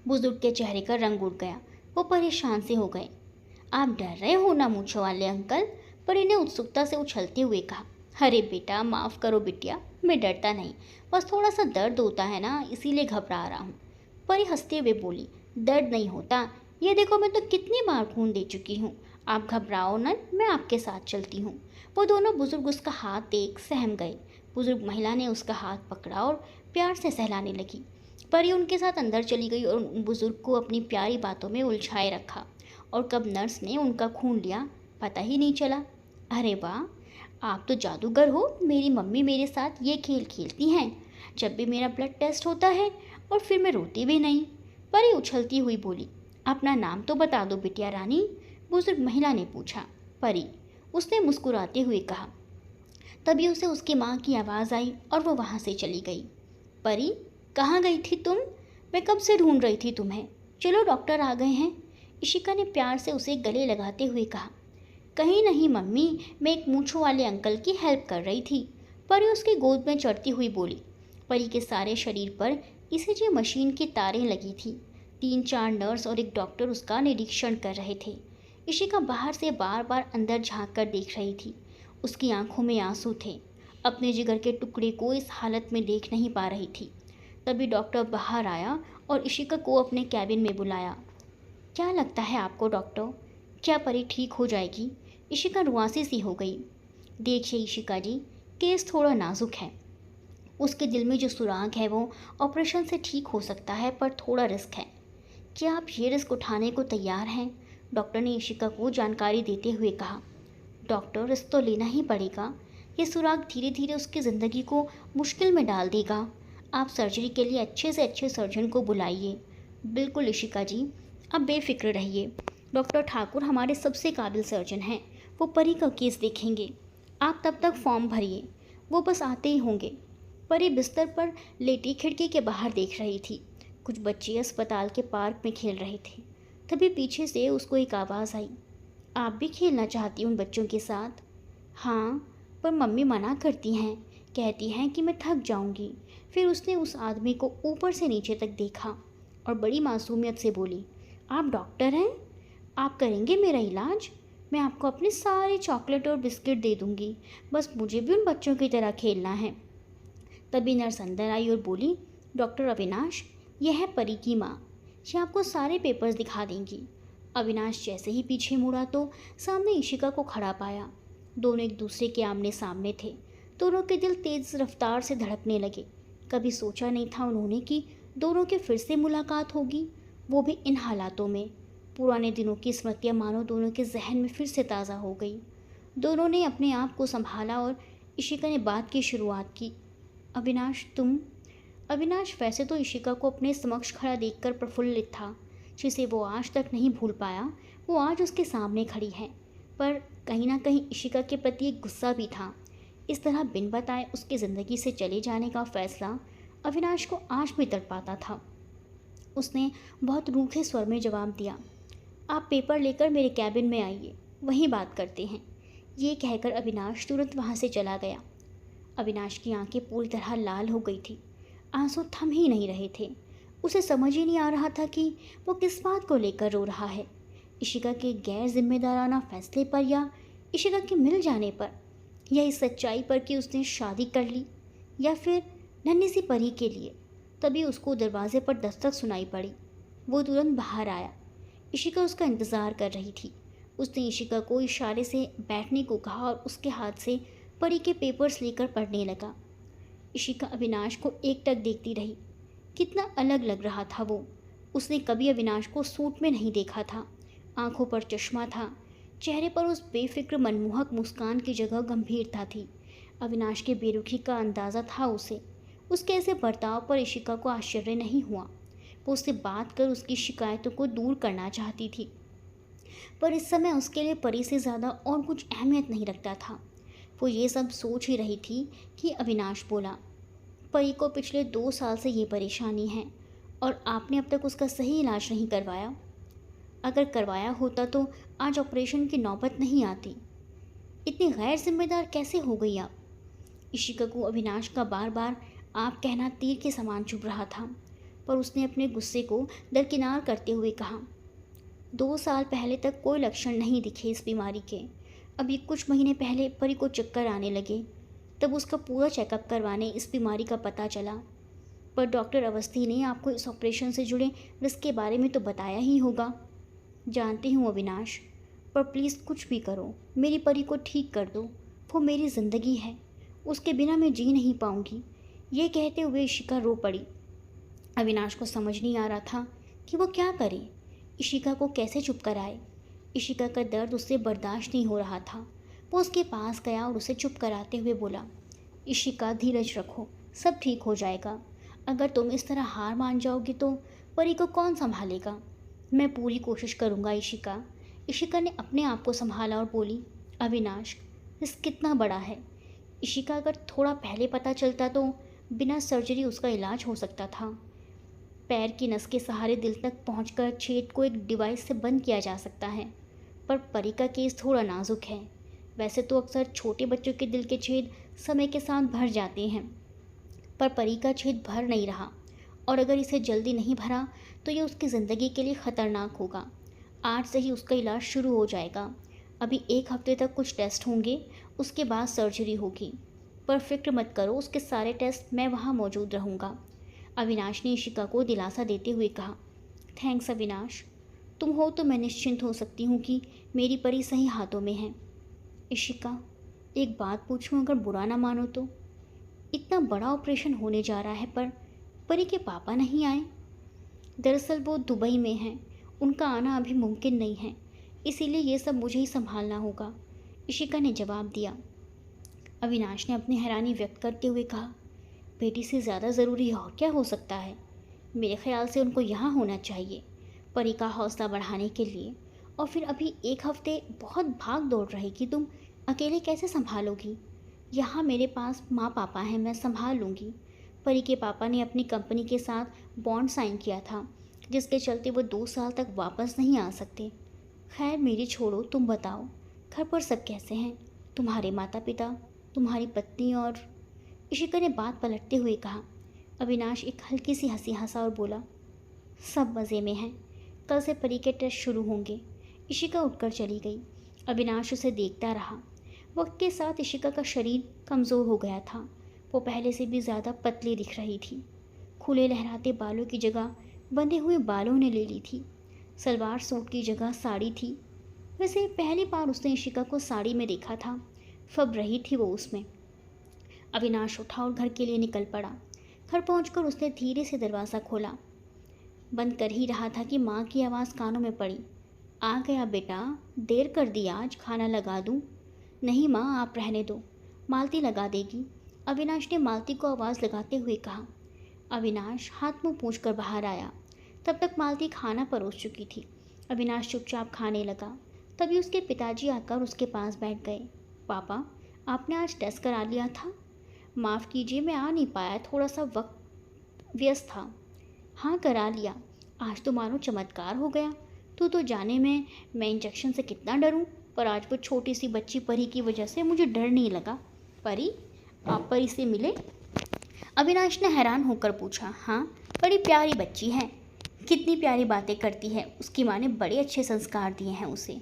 बुजुर्ग के चेहरे का रंग उड़ गया। वो परेशान से हो गए। आप डर रहे हो ना मूंछों वाले अंकल? परी ने उत्सुकता से उछलते हुए कहा। अरे बेटा, माफ़ करो बिटिया, मैं डरता नहीं, बस थोड़ा सा दर्द होता है ना, इसीलिए घबरा रहा हूँ। परी हंसते हुए बोली, दर्द नहीं होता, ये देखो मैं तो कितनी बार खून दे चुकी हूँ। आप घबराओ ना, मैं आपके साथ चलती हूँ। वो दोनों बुजुर्ग उसका हाथ देख सहम गए। बुजुर्ग महिला ने उसका हाथ पकड़ा और प्यार से सहलाने लगी। परी उनके साथ अंदर चली गई और उन बुजुर्ग को अपनी प्यारी बातों में उलझाए रखा। और कब नर्स ने उनका खून लिया पता ही नहीं चला। अरे वाह, आप तो जादूगर हो। मेरी मम्मी मेरे साथ ये खेल खेलती हैं जब भी मेरा ब्लड टेस्ट होता है, और फिर मैं रोती भी नहीं। परी उछलती हुई बोली, अपना नाम तो बता दो बिटिया रानी, बुजुर्ग महिला ने पूछा। परी, उसने मुस्कुराते हुए कहा। तभी उसे उसकी माँ की आवाज़ आई और वो वहाँ से चली गई। परी, कहाँ गई थी तुम? मैं कब से ढूंढ रही थी तुम्हें। चलो, डॉक्टर आ गए हैं, इशिका ने प्यार से उसे गले लगाते हुए कहा। कहीं नहीं मम्मी, मैं एक मूंछों वाले अंकल की हेल्प कर रही थी, परी उसकी गोद में चढ़ती हुई बोली। परी के सारे शरीर पर ईसीजी मशीन की तारें लगी थी। 3-4 नर्स और एक डॉक्टर उसका निरीक्षण कर रहे थे। इशिका बाहर से बार बार अंदर झांक कर देख रही थी। उसकी आंखों में आंसू थे। अपने जिगर के टुकड़े को इस हालत में देख नहीं पा रही थी। तभी डॉक्टर बाहर आया और इशिका को अपने कैबिन में बुलाया। क्या लगता है आपको डॉक्टर, क्या परी ठीक हो जाएगी? इशिका रुआंसी सी हो गई। देखिए इशिका जी, केस थोड़ा नाजुक है। उसके दिल में जो सुराग है वो ऑपरेशन से ठीक हो सकता है, पर थोड़ा रिस्क है। क्या आप ये रिस्क उठाने को तैयार हैं? डॉक्टर ने इशिका को जानकारी देते हुए कहा। डॉक्टर, रिस्क तो लेना ही पड़ेगा। ये सुराग धीरे धीरे उसकी ज़िंदगी को मुश्किल में डाल देगा। आप सर्जरी के लिए अच्छे से अच्छे सर्जन को बुलाइए। बिल्कुल इशिका जी, आप बेफिक्र रहिए। डॉक्टर ठाकुर हमारे सबसे काबिल सर्जन हैं, वो परी का केस देखेंगे। आप तब तक फॉर्म भरिए, वो बस आते ही होंगे। परी बिस्तर पर लेटी खिड़की के बाहर देख रही थी। कुछ बच्चे अस्पताल के पार्क में खेल रहे थे। तभी पीछे से उसको एक आवाज़ आई, आप भी खेलना चाहती उन बच्चों के साथ? हाँ, पर मम्मी मना करती हैं, कहती हैं कि मैं थक जाऊंगी। फिर उसने उस आदमी को ऊपर से नीचे तक देखा और बड़ी मासूमियत से बोली, आप डॉक्टर हैं? आप करेंगे मेरा इलाज? मैं आपको अपने सारे चॉकलेट और बिस्किट दे दूंगी, बस मुझे भी उन बच्चों की तरह खेलना है। तभी नर्स अंदर आई और बोली, डॉक्टर अविनाश, यह है परी की माँ, ये आपको सारे पेपर्स दिखा देंगी। अविनाश जैसे ही पीछे मुड़ा तो सामने इशिका को खड़ा पाया। दोनों एक दूसरे के आमने सामने थे। दोनों के दिल तेज रफ्तार से धड़कने लगे। कभी सोचा नहीं था उन्होंने कि दोनों के फिर से मुलाकात होगी, वो भी इन हालातों में। पुराने दिनों की स्मृतियाँ मानो दोनों के जहन में फिर से ताज़ा हो गई। दोनों ने अपने आप को संभाला और इशिका ने बात की शुरुआत की। अविनाश, तुम? अविनाश वैसे तो इशिका को अपने समक्ष खड़ा देखकर प्रफुल्लित था। जिसे वो आज तक नहीं भूल पाया, वो आज उसके सामने खड़ी है। पर कहीं ना कहीं इशिका के प्रति एक गुस्सा भी था। इस तरह बिन बताए उसकी ज़िंदगी से चले जाने का फैसला अविनाश को आज भी तड़पाता था। उसने बहुत रूखे स्वर में जवाब दिया, आप पेपर लेकर मेरे कैबिन में आइए, वहीं बात करते हैं। ये कहकर अविनाश तुरंत वहाँ से चला गया। अविनाश की आंखें पूरी तरह लाल हो गई थी। आंसू थम ही नहीं रहे थे। उसे समझ ही नहीं आ रहा था कि वो किस बात को लेकर रो रहा है, इशिका के गैर जिम्मेदाराना फैसले पर या इशिका के मिल जाने पर, या इस सच्चाई पर कि उसने शादी कर ली, या फिर नन्ही सी परी के लिए। तभी उसको दरवाजे पर दस्तक सुनाई पड़ी। वो तुरंत बाहर आया। इशिका उसका इंतज़ार कर रही थी। उसने इशिका को इशारे से बैठने को कहा और उसके हाथ से परी के पेपर्स लेकर पढ़ने लगा। इशिका अविनाश को एकटक देखती रही। कितना अलग लग रहा था वो। उसने कभी अविनाश को सूट में नहीं देखा था। आंखों पर चश्मा था। चेहरे पर उस बेफिक्र मनमोहक मुस्कान की जगह गंभीरता थी। अविनाश के बेरुखी का अंदाज़ा था उसे। उसके ऐसे बर्ताव पर इशिका को आश्चर्य नहीं हुआ। वो उससे बात कर उसकी शिकायतों को दूर करना चाहती थी, पर इस समय उसके लिए परी से ज़्यादा और कुछ अहमियत नहीं रखता था। वो ये सब सोच ही रही थी कि अविनाश बोला, परी को पिछले 2 साल से ये परेशानी है और आपने अब तक उसका सही इलाज नहीं करवाया। अगर करवाया होता तो आज ऑपरेशन की नौबत नहीं आती। इतनी गैर जिम्मेदार कैसे हो गई आप? इशिका को अविनाश का बार बार आप कहना तीर के समान चुभ रहा था, पर उसने अपने गुस्से को दरकिनार करते हुए कहा, 2 साल पहले तक कोई लक्षण नहीं दिखे इस बीमारी के। अभी कुछ महीने पहले परी को चक्कर आने लगे, तब उसका पूरा चेकअप करवाने इस बीमारी का पता चला। पर डॉक्टर अवस्थी ने आपको इस ऑपरेशन से जुड़े रिस्क के बारे में तो बताया ही होगा। जानती हूँ अविनाश, पर प्लीज़ कुछ भी करो, मेरी परी को ठीक कर दो। वो मेरी ज़िंदगी है, उसके बिना मैं जी नहीं पाऊँगी। ये कहते हुए इशिका रो पड़ी। अविनाश को समझ नहीं आ रहा था कि वो क्या करे, इशिका को कैसे चुप कराए। इशिका का दर्द उससे बर्दाश्त नहीं हो रहा था। वो उसके पास गया और उसे चुप कराते हुए बोला, इशिका धीरज रखो, सब ठीक हो जाएगा। अगर तुम इस तरह हार मान जाओगी तो परी को कौन संभालेगा? मैं पूरी कोशिश करूँगा इशिका। इशिका ने अपने आप को संभाला और बोली, अविनाश, रिस्क कितना बड़ा है। इशिका, अगर थोड़ा पहले पता चलता तो बिना सर्जरी उसका इलाज हो सकता था। पैर की नस के सहारे दिल तक पहुंचकर छेद को एक डिवाइस से बंद किया जा सकता है। पर परी का केस थोड़ा नाजुक है। वैसे तो अक्सर छोटे बच्चों के दिल के छेद समय के साथ भर जाते हैं, पर परी का छेद भर नहीं रहा, और अगर इसे जल्दी नहीं भरा तो ये उसकी ज़िंदगी के लिए ख़तरनाक होगा। आज से ही उसका इलाज शुरू हो जाएगा। अभी 1 हफ्ते तक कुछ टेस्ट होंगे, उसके बाद सर्जरी होगी। पर फिक्र मत करो, उसके सारे टेस्ट मैं वहाँ मौजूद रहूँगा। अविनाश ने इशिका को दिलासा देते हुए कहा, थैंक्स अविनाश, तुम हो तो मैं निश्चिंत हो सकती हूँ कि मेरी परी सही हाथों में है। इशिका, एक बात पूछूं, अगर बुरा ना मानो तो? इतना बड़ा ऑपरेशन होने जा रहा है, पर परी के पापा नहीं आए? दरअसल वो दुबई में हैं, उनका आना अभी मुमकिन नहीं है, इसीलिए ये सब मुझे ही संभालना होगा, इशिका ने जवाब दिया। अविनाश ने अपनी हैरानी व्यक्त करते हुए कहा, बेटी से ज़्यादा ज़रूरी और क्या हो सकता है? मेरे ख्याल से उनको यहाँ होना चाहिए, परी का हौसला बढ़ाने के लिए। और फिर अभी 1 हफ्ते बहुत भाग दौड़ रहेगी, तुम अकेले कैसे संभालोगी? यहाँ मेरे पास माँ पापा हैं, मैं संभाल लूँगी। परी के पापा ने अपनी कंपनी के साथ बॉन्ड साइन किया था, जिसके चलते वो 2 साल तक वापस नहीं आ सकते। खैर मेरी छोड़ो, तुम बताओ, घर पर सब कैसे हैं? तुम्हारे माता पिता, तुम्हारी पत्नी और... इशिका ने बात पलटते हुए कहा। अविनाश एक हल्की सी हंसी हंसा और बोला, सब मज़े में हैं, कल से परी के टेस्ट शुरू होंगे। इशिका उठकर चली गई। अविनाश उसे देखता रहा। वक्त के साथ इशिका का शरीर कमज़ोर हो गया था। वो पहले से भी ज़्यादा पतली दिख रही थी। खुले लहराते बालों की जगह बंधे हुए बालों ने ले ली थी। सलवार सूट की जगह साड़ी थी। वैसे पहली बार उसने इशिका को साड़ी में देखा था, फब रही थी वो उसमें। अविनाश उठा और घर के लिए निकल पड़ा। घर पहुंचकर उसने धीरे से दरवाज़ा खोला। बंद कर ही रहा था कि माँ की आवाज़ कानों में पड़ी, आ गया बेटा, देर कर दी आज, खाना लगा दूँ? नहीं माँ, आप रहने दो, मालती लगा देगी, अविनाश ने मालती को आवाज़ लगाते हुए कहा। अविनाश हाथ मुँह पोंछकर बाहर आया। तब तक मालती खाना परोस चुकी थी। अविनाश चुपचाप खाने लगा। तभी उसके पिताजी आकर उसके पास बैठ गए। पापा, आपने आज टेस्ट करा लिया था? माफ़ कीजिए, मैं आ नहीं पाया, थोड़ा सा वक्त व्यस्त था। हाँ करा लिया, आज तो मानो चमत्कार हो गया। तू तो जाने में मैं इंजेक्शन से कितना डरूं, पर आज वो छोटी सी बच्ची परी की वजह से मुझे डर नहीं लगा। परी, आप परी से मिले? अविनाश ने हैरान होकर पूछा। हाँ, बड़ी प्यारी बच्ची है, कितनी प्यारी बातें करती है, उसकी माँ ने बड़े अच्छे संस्कार दिए हैं उसे।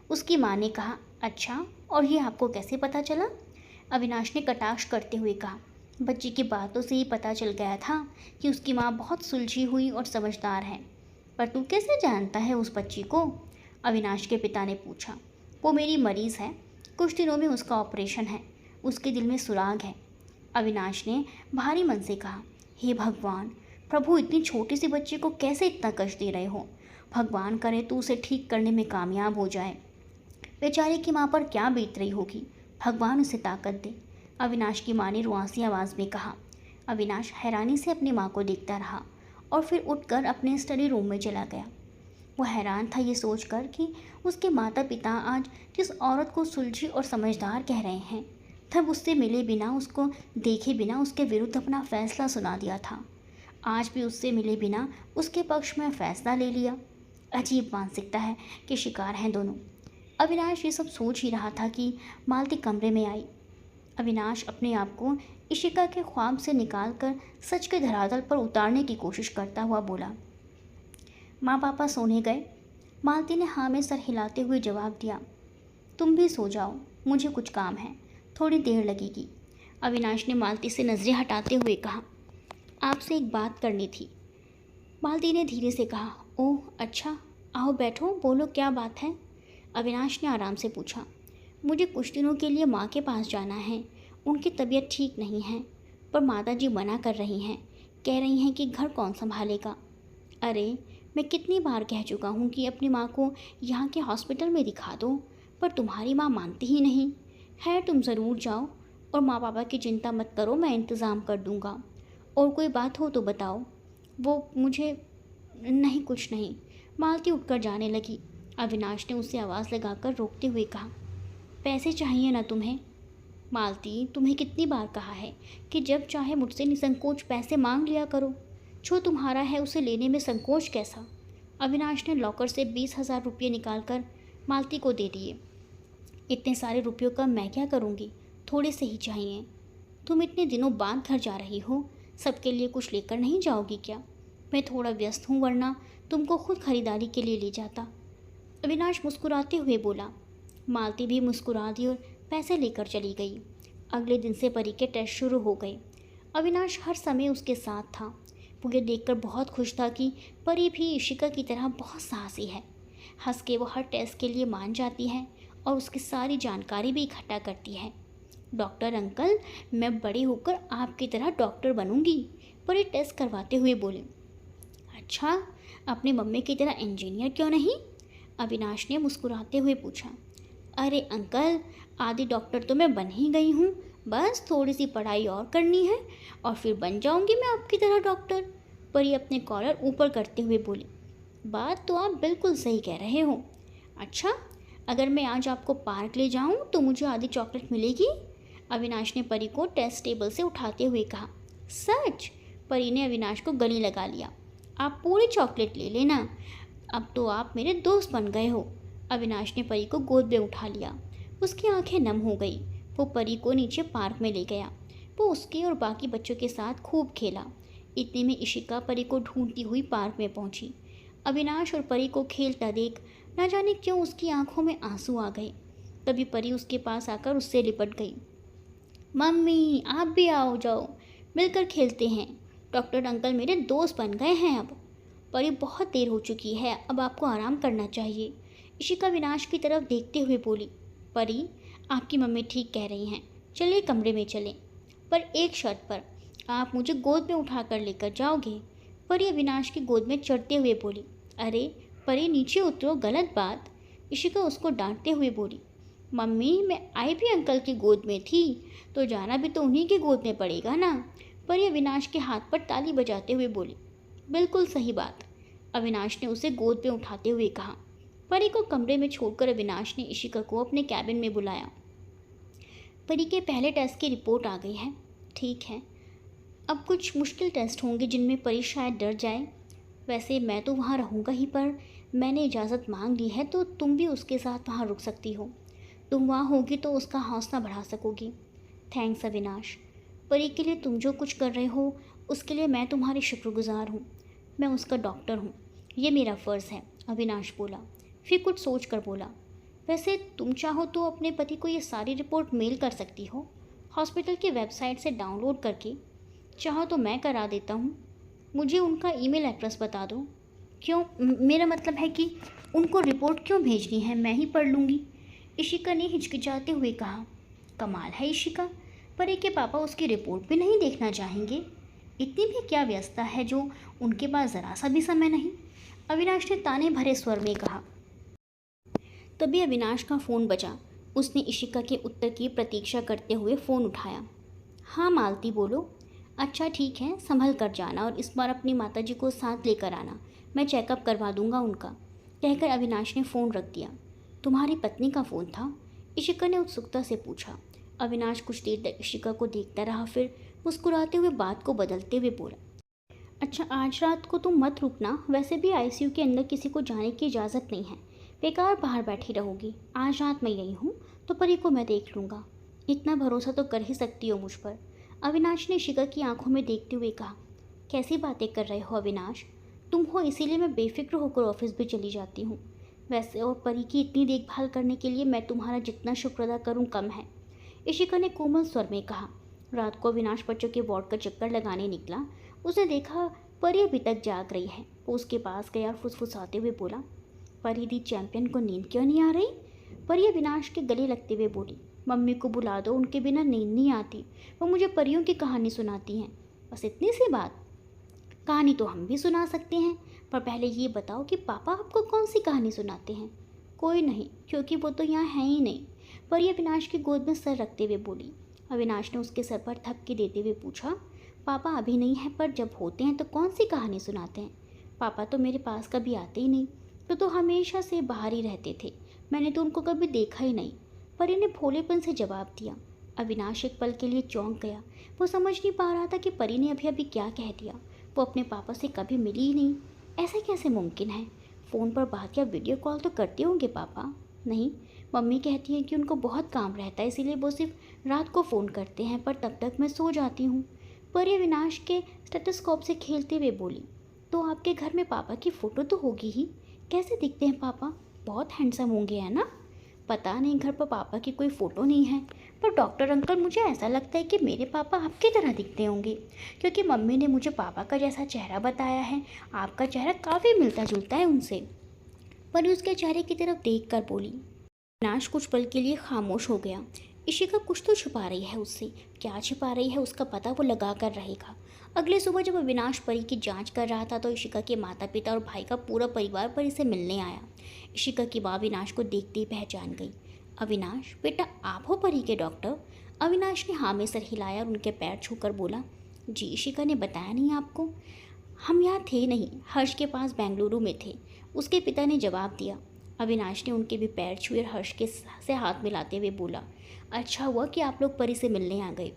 उसकी माँ ने कहा, अच्छा, और ये आपको कैसे पता चला? अविनाश ने कटाक्ष करते हुए कहा, बच्ची की बातों से ही पता चल गया था कि उसकी माँ बहुत सुलझी हुई और समझदार है। पर तू कैसे जानता है उस बच्ची को? अविनाश के पिता ने पूछा। वो मेरी मरीज़ है, कुछ दिनों में उसका ऑपरेशन है, उसके दिल में सुराग है। अविनाश ने भारी मन से कहा, हे भगवान, प्रभु, इतनी छोटी सी बच्ची को कैसे इतना कष्ट दे रहे हो? भगवान करे तो उसे ठीक करने में कामयाब हो जाए। बेचारे की माँ पर क्या बीत रही होगी, भगवान उसे ताकत दे। अविनाश की माँ ने रुआंसी आवाज़ में कहा। अविनाश हैरानी से अपनी माँ को देखता रहा और फिर उठकर अपने स्टडी रूम में चला गया। वो हैरान था ये सोचकर कि उसके माता पिता आज जिस औरत को सुलझी और समझदार कह रहे हैं, तब उससे मिले बिना, उसको देखे बिना उसके विरुद्ध अपना फैसला सुना दिया था। आज भी उससे मिले बिना उसके पक्ष में फैसला ले लिया। अजीब मानसिकता है कि शिकार हैं दोनों। अविनाश ये सब सोच ही रहा था कि मालती कमरे में आई। अविनाश अपने आप को इशिका के ख्वाब से निकालकर सच के धरातल पर उतारने की कोशिश करता हुआ बोला, माँ पापा सोने गए? मालती ने हाँ में सर हिलाते हुए जवाब दिया। तुम भी सो जाओ, मुझे कुछ काम है, थोड़ी देर लगेगी। अविनाश ने मालती से नज़रें हटाते हुए कहा, आपसे एक बात करनी थी। मालती ने धीरे से कहा, ओह अच्छा, आओ बैठो, बोलो क्या बात है? अविनाश ने आराम से पूछा। मुझे कुछ दिनों के लिए माँ के पास जाना है, उनकी तबीयत ठीक नहीं है, पर माताजी मना कर रही हैं, कह रही हैं कि घर कौन संभालेगा। अरे, मैं कितनी बार कह चुका हूँ कि अपनी माँ को यहाँ के हॉस्पिटल में दिखा दो, पर तुम्हारी माँ मानती ही नहीं है। तुम ज़रूर जाओ और माँ पापा की चिंता मत करो, मैं इंतज़ाम कर दूँगा। और कोई बात हो तो बताओ। वो मुझे नहीं, कुछ नहीं। मालती उठकर जाने लगी। अविनाश ने उसे आवाज़ लगाकर रोकते हुए कहा, पैसे चाहिए ना तुम्हें? मालती, तुम्हें कितनी बार कहा है कि जब चाहे मुझसे निसंकोच पैसे मांग लिया करो। जो तुम्हारा है उसे लेने में संकोच कैसा? अविनाश ने लॉकर से 20,000 रुपये निकालकर मालती को दे दिए। इतने सारे रुपयों का मैं क्या करूँगी, थोड़े से ही चाहिए। तुम इतने दिनों बाद घर जा रही हो, सबके लिए कुछ लेकर नहीं जाओगी क्या? मैं थोड़ा व्यस्त हूँ, वरना तुमको खुद खरीदारी के लिए ले जाता। अविनाश मुस्कुराते हुए बोला। मालती भी मुस्कुरा दी और पैसे लेकर चली गई। अगले दिन से परी के टेस्ट शुरू हो गए। अविनाश हर समय उसके साथ था। वो ये देखकर बहुत खुश था कि परी भी इशिका की तरह बहुत साहसी है। हंस के वो हर टेस्ट के लिए मान जाती है और उसकी सारी जानकारी भी इकट्ठा करती है। डॉक्टर अंकल, मैं बड़ी होकर आपकी तरह डॉक्टर बनूंगी, परी टेस्ट करवाते हुए बोले। अच्छा, अपनी मम्मी की तरह इंजीनियर क्यों नहीं? अविनाश ने मुस्कुराते हुए पूछा। अरे अंकल, आदि डॉक्टर तो मैं बन ही गई हूँ, बस थोड़ी सी पढ़ाई और करनी है और फिर बन जाऊँगी मैं आपकी तरह डॉक्टर, परी अपने कॉलर ऊपर करते हुए बोली। बात तो आप बिल्कुल सही कह रहे हो। अच्छा, अगर मैं आज आपको पार्क ले जाऊँ तो मुझे आधी चॉकलेट मिलेगी? अविनाश ने परी को टेस्ट टेबल से उठाते हुए कहा। सच? परी ने अविनाश को गले लगा लिया। आप पूरी चॉकलेट ले लेना, अब तो आप मेरे दोस्त बन गए हो। अविनाश ने परी को गोद में उठा लिया। उसकी आंखें नम हो गई। वो परी को नीचे पार्क में ले गया। वो उसके और बाकी बच्चों के साथ खूब खेला। इतने में इशिका परी को ढूंढती हुई पार्क में पहुंची। अविनाश और परी को खेलता देख न जाने क्यों उसकी आंखों में आंसू आ गए। तभी परी उसके पास आकर उससे लिपट गई। मम्मी, आप भी आओ, जाओ मिलकर खेलते हैं। डॉक्टर अंकल मेरे दोस्त बन गए हैं अब। परी, बहुत देर हो चुकी है, अब आपको आराम करना चाहिए। इशिका अविनाश की तरफ देखते हुए बोली। परी, आपकी मम्मी ठीक कह रही हैं, चलिए कमरे में चलें, पर एक शर्त पर, आप मुझे गोद में उठाकर लेकर जाओगे। परी अविनाश की गोद में चढ़ते हुए बोली। अरे परी, नीचे उतरो, गलत बात। इशिका उसको डांटते हुए बोली। मम्मी, मैं आई भी अंकल की गोद में थी, तो जाना भी तो उन्हीं की गोद में पड़ेगा ना। परी अविनाश के हाथ पर ताली बजाते हुए बोली। बिल्कुल सही बात, अविनाश ने उसे गोद में उठाते हुए कहा। परी को कमरे में छोड़कर अविनाश ने इशिका को अपने कैबिन में बुलाया। परी के पहले टेस्ट की रिपोर्ट आ गई है। ठीक है, अब कुछ मुश्किल टेस्ट होंगे जिनमें परी शायद डर जाए। वैसे मैं तो वहाँ रहूँगा ही, पर मैंने इजाज़त मांग ली है तो तुम भी उसके साथ वहाँ रुक सकती हो। तुम वहाँ होगी तो उसका हौसला बढ़ा सकोगी। थैंक्स अविनाश। परी के लिए तुम जो कुछ कर रहे हो उसके लिए मैं तुम्हारी शुक्रगुजार हूँ। मैं उसका डॉक्टर हूँ, ये मेरा फ़र्ज़ है, अविनाश बोला। फिर कुछ सोच कर बोला, वैसे तुम चाहो तो अपने पति को ये सारी रिपोर्ट मेल कर सकती हो, हॉस्पिटल की वेबसाइट से डाउनलोड करके। चाहो तो मैं करा देता हूँ, मुझे उनका ईमेल एड्रेस बता दो। क्यों? मेरा मतलब है कि उनको रिपोर्ट क्यों भेजनी है, मैं ही पढ़ लूँगी, इशिका ने हिचकिचाते हुए कहा। कमाल है इशिका, परी के पापा उसकी रिपोर्ट भी नहीं देखना चाहेंगे। इतनी भी क्या व्यस्तता है जो उनके पास ज़रा सा भी समय नहीं, अविनाश ने ताने भरे स्वर में कहा। तभी अविनाश का फ़ोन बजा। उसने इशिका के उत्तर की प्रतीक्षा करते हुए फ़ोन उठाया। हाँ मालती बोलो। अच्छा ठीक है, संभल कर जाना और इस बार अपनी माताजी को साथ लेकर आना, मैं चेकअप करवा दूंगा उनका, कहकर अविनाश ने फ़ोन रख दिया। तुम्हारी पत्नी का फ़ोन था? इशिका ने उत्सुकता से पूछा। अविनाश कुछ देर तक इशिका को देखता रहा, फिर मुस्कुराते हुए बात को बदलते हुए बोला, अच्छा आज रात को तुम मत रुकना, वैसे भी आईसीयू के अंदर किसी को जाने की इजाज़त नहीं है, बेकार बाहर बैठी रहोगी। आज रात मैं यही हूँ तो परी को मैं देख लूँगा, इतना भरोसा तो कर ही सकती हो मुझ पर, अविनाश ने शिखा की आंखों में देखते हुए कहा। कैसी बातें कर रहे हो अविनाश, तुम हो इसीलिए मैं बेफिक्र होकर ऑफिस भी चली जाती हूँ। वैसे और परी की इतनी देखभाल करने के लिए मैं तुम्हारा जितना शुक्र अदा करूँ कम है, इशिका ने कोमल स्वर में कहा। रात को अविनाश बच्चों के वार्ड का चक्कर लगाने निकला। उसने देखा परी अभी तक जाग रही है। वो उसके पास गया और फुसफुसाते हुए बोला, परी दी चैंपियन को नींद क्यों नहीं आ रही? परी अविनाश के गले लगते हुए बोली, मम्मी को बुला दो, उनके बिना नींद नहीं आती, वो मुझे परियों की कहानी सुनाती हैं। बस इतनी सी बात? कहानी तो हम भी सुना सकते हैं, पर पहले ये बताओ कि पापा आपको कौन सी कहानी सुनाते हैं? कोई नहीं, क्योंकि वो तो यहाँ है ही नहीं, परी अविनाश की गोद में सर रखते हुए बोली। अविनाश ने उसके सर पर थपकी देते हुए पूछा, पापा अभी नहीं है, पर जब होते हैं तो कौन सी कहानी सुनाते हैं? पापा तो मेरे पास कभी आते ही नहीं, तो हमेशा से बाहर ही रहते थे, मैंने तो उनको कभी देखा ही नहीं, परी ने भोलेपन से जवाब दिया। अविनाश एक पल के लिए चौंक गया। वो समझ नहीं पा रहा था कि परी ने अभी अभी क्या कह दिया। वो अपने पापा से कभी मिली ही नहीं, ऐसा कैसे मुमकिन है? फ़ोन पर बात या वीडियो कॉल तो करते होंगे पापा? नहीं, मम्मी कहती हैं कि उनको बहुत काम रहता है, इसीलिए वो सिर्फ रात को फ़ोन करते हैं, पर तब तक मैं सो जाती हूँ। परी अविनाश के स्टेथोस्कोप से खेलते हुए बोली, तो आपके घर में पापा की फ़ोटो तो होगी ही, कैसे दिखते हैं पापा? बहुत हैंडसम होंगे, है ना? पता नहीं, घर पर पापा की कोई फ़ोटो नहीं है, पर डॉक्टर अंकल मुझे ऐसा लगता है कि मेरे पापा आपकी तरह दिखते होंगे, क्योंकि मम्मी ने मुझे पापा का जैसा चेहरा बताया है। आपका चेहरा काफ़ी मिलता जुलता है उनसे। पर उसके चेहरे की तरफ देख कर बोली। अविनाश कुछ पल के लिए खामोश हो गया। इशिका कुछ तो छुपा रही है उससे, क्या छुपा रही है उसका पता वो लगा कर रहेगा। अगले सुबह जब अविनाश परी की जांच कर रहा था तो इशिका के माता पिता और भाई का पूरा परिवार परी से मिलने आया। इशिका की माँ अविनाश को देखते ही पहचान गई। अविनाश बेटा, आप हो परी के डॉक्टर? अविनाश ने हाँ में सर हिलाया और उनके पैर छूकर बोला, जी इशिका ने बताया नहीं आपको? हम यहाँ थे नहीं, हर्ष के पास बेंगलुरु में थे, उसके पिता ने जवाब दिया। अविनाश ने उनके भी पैर छुए और हर्ष के से हाथ मिलाते हुए बोला, अच्छा हुआ कि आप लोग परी से मिलने आ गए,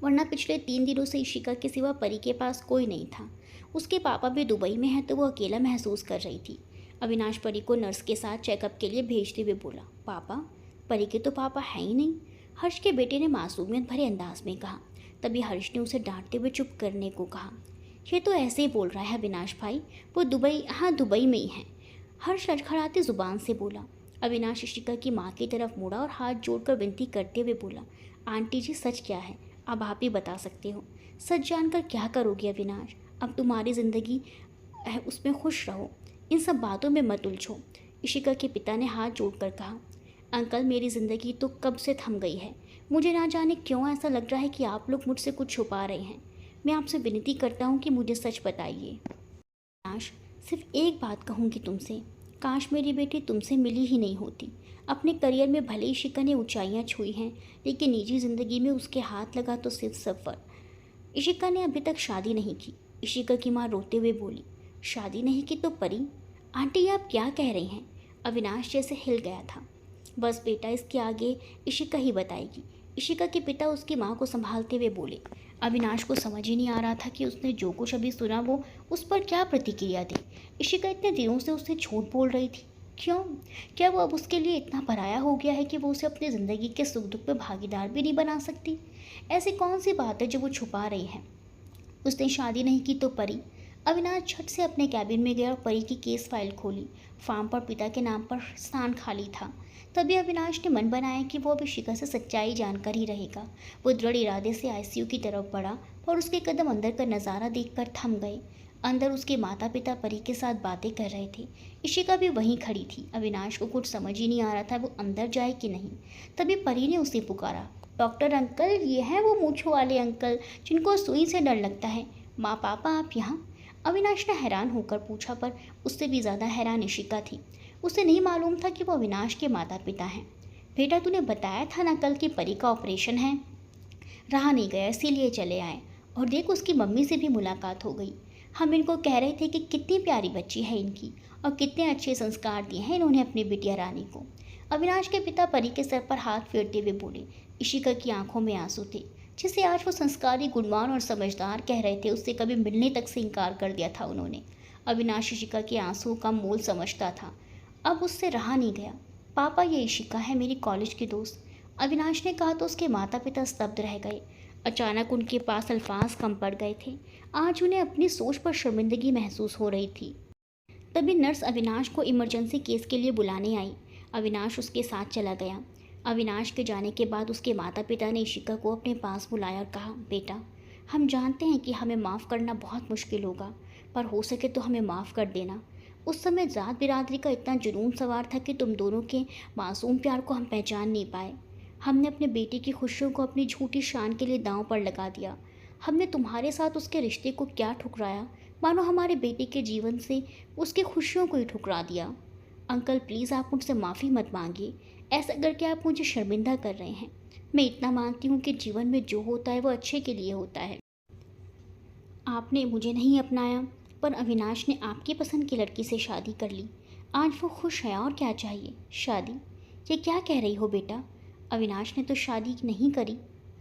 वरना पिछले 3 दिनों से इशिका के सिवा परी के पास कोई नहीं था। उसके पापा भी दुबई में हैं तो वो अकेला महसूस कर रही थी। अविनाश परी को नर्स के साथ चेकअप के लिए भेजते हुए बोला, पापा? परी के तो पापा हैं ही नहीं, हर्ष के बेटे ने मासूमियत भरे अंदाज में कहा। तभी हर्ष ने उसे डांटते हुए चुप करने को कहा। ये तो ऐसे ही बोल रहा है अविनाश भाई, वो दुबई, हाँ दुबई में ही है, हर्ष लड़खड़ाती जुबान से बोला। अविनाश इशिका की माँ की तरफ मुड़ा और हाथ जोड़कर विनती करते हुए बोला, आंटी जी सच क्या है, अब आप ही बता सकते हो। सच जानकर क्या करोगे अविनाश? अब तुम्हारी ज़िंदगी है, उसमें खुश रहो, इन सब बातों में मत उलझो। इशिका के पिता ने हाथ जोड़कर कहा, अंकल मेरी ज़िंदगी तो कब से थम गई है, मुझे ना जाने क्यों ऐसा लग रहा है कि आप लोग मुझसे कुछ छुपा रहे हैं। मैं आपसे विनती करता हूँ कि मुझे सच बताइए। अविनाश, सिर्फ एक बात कहूँगी तुमसे, काश मेरी बेटी तुमसे मिली ही नहीं होती। अपने करियर में भले ही इशिका ने ऊंचाइयां छुई हैं, लेकिन निजी ज़िंदगी में उसके हाथ लगा तो सिर्फ सफ़र। इशिका ने अभी तक शादी नहीं की। इशिका की माँ रोते हुए बोली, शादी नहीं की तो परी? आंटी आप क्या कह रही हैं? अविनाश जैसे हिल गया था। बस बेटा, इसके आगे इशिका ही बताएगी। इशिका के पिता उसकी माँ को संभालते हुए बोले। अविनाश को समझ ही नहीं आ रहा था कि उसने जो कुछ अभी सुना वो उस पर क्या प्रतिक्रिया दी। इशिका इतने दिनों से उससे झूठ बोल रही थी, क्यों? क्या वो अब उसके लिए इतना पराया हो गया है कि वो उसे अपनी ज़िंदगी के सुख दुख में भागीदार भी नहीं बना सकती? ऐसी कौन सी बात है जो वो छुपा रही है? उसने शादी नहीं की तो परी। अविनाश झट से अपने कैबिन में गया और परी की केस फाइल खोली। फार्म पर पिता के नाम पर स्थान खाली था। तभी अविनाश ने मन बनाया कि वो अब इशिका से सच्चाई जानकर ही रहेगा। वो दृढ़ इरादे से आईसीयू की तरफ बढ़ा और उसके कदम अंदर का नज़ारा देखकर थम गए। अंदर उसके माता पिता परी के साथ बातें कर रहे थे। इशिका भी वहीं खड़ी थी। अविनाश को कुछ समझ ही नहीं आ रहा था वो अंदर जाए कि नहीं। तभी परी ने उसे पुकारा, डॉक्टर अंकल, ये हैं वो मूंछों वाले अंकल जिनको सुई से डर लगता है। माँ पापा आप यहाँ? अविनाश ने हैरान होकर पूछा, पर उससे भी ज़्यादा हैरान इशिका थी। उसे नहीं मालूम था कि वो अविनाश के माता पिता हैं। बेटा तूने बताया था ना कल कि परी का ऑपरेशन है। रहा नहीं गया इसीलिए चले आए। और देख उसकी मम्मी से भी मुलाकात हो गई। हम इनको कह रहे थे कि कितनी प्यारी बच्ची है इनकी और कितने अच्छे संस्कार दिए हैं इन्होंने अपनी बिटिया रानी को। अविनाश के पिता परी के सर पर हाथ फेरते हुए बोले। इशिका की आंखों में आंसू थे। जिसे आज वो संस्कारी, गुणवान और समझदार कह रहे थे, उससे कभी मिलने तक से इनकार कर दिया था उन्होंने। अविनाश इशिका के आंसुओं का मोल समझता था। अब उससे रहा नहीं गया। पापा ये इशिका है, मेरी कॉलेज की दोस्त। अविनाश ने कहा तो उसके माता पिता स्तब्ध रह गए। अचानक उनके पास अल्फाज कम पड़ गए थे। आज उन्हें अपनी सोच पर शर्मिंदगी महसूस हो रही थी। तभी नर्स अविनाश को इमरजेंसी केस के लिए बुलाने आई। अविनाश उसके साथ चला गया। अविनाश के जाने के बाद उसके माता पिता ने इशिका को अपने पास बुलाया और कहा, बेटा हम जानते हैं कि हमें माफ़ करना बहुत मुश्किल होगा, पर हो सके तो हमें माफ़ कर देना। उस समय ज़ात बिरादरी का इतना जुनून सवार था कि तुम दोनों के मासूम प्यार को हम पहचान नहीं पाए। हमने अपने बेटे की खुशियों को अपनी झूठी शान के लिए दांव पर लगा दिया। हमने तुम्हारे साथ उसके रिश्ते को क्या ठुकराया, मानो हमारे बेटे के जीवन से उसकी खुशियों को ही ठुकरा दिया। अंकल प्लीज़ आप मुझसे माफ़ी मत मांगिए। ऐसा करके आप मुझे शर्मिंदा कर रहे हैं। मैं इतना मानती हूँ कि जीवन में जो होता है वो अच्छे के लिए होता है। आपने मुझे नहीं अपनाया, पर अविनाश ने आपकी पसंद की लड़की से शादी कर ली। आज वो खुश है और क्या चाहिए। शादी? ये क्या कह रही हो बेटा? अविनाश ने तो शादी नहीं करी।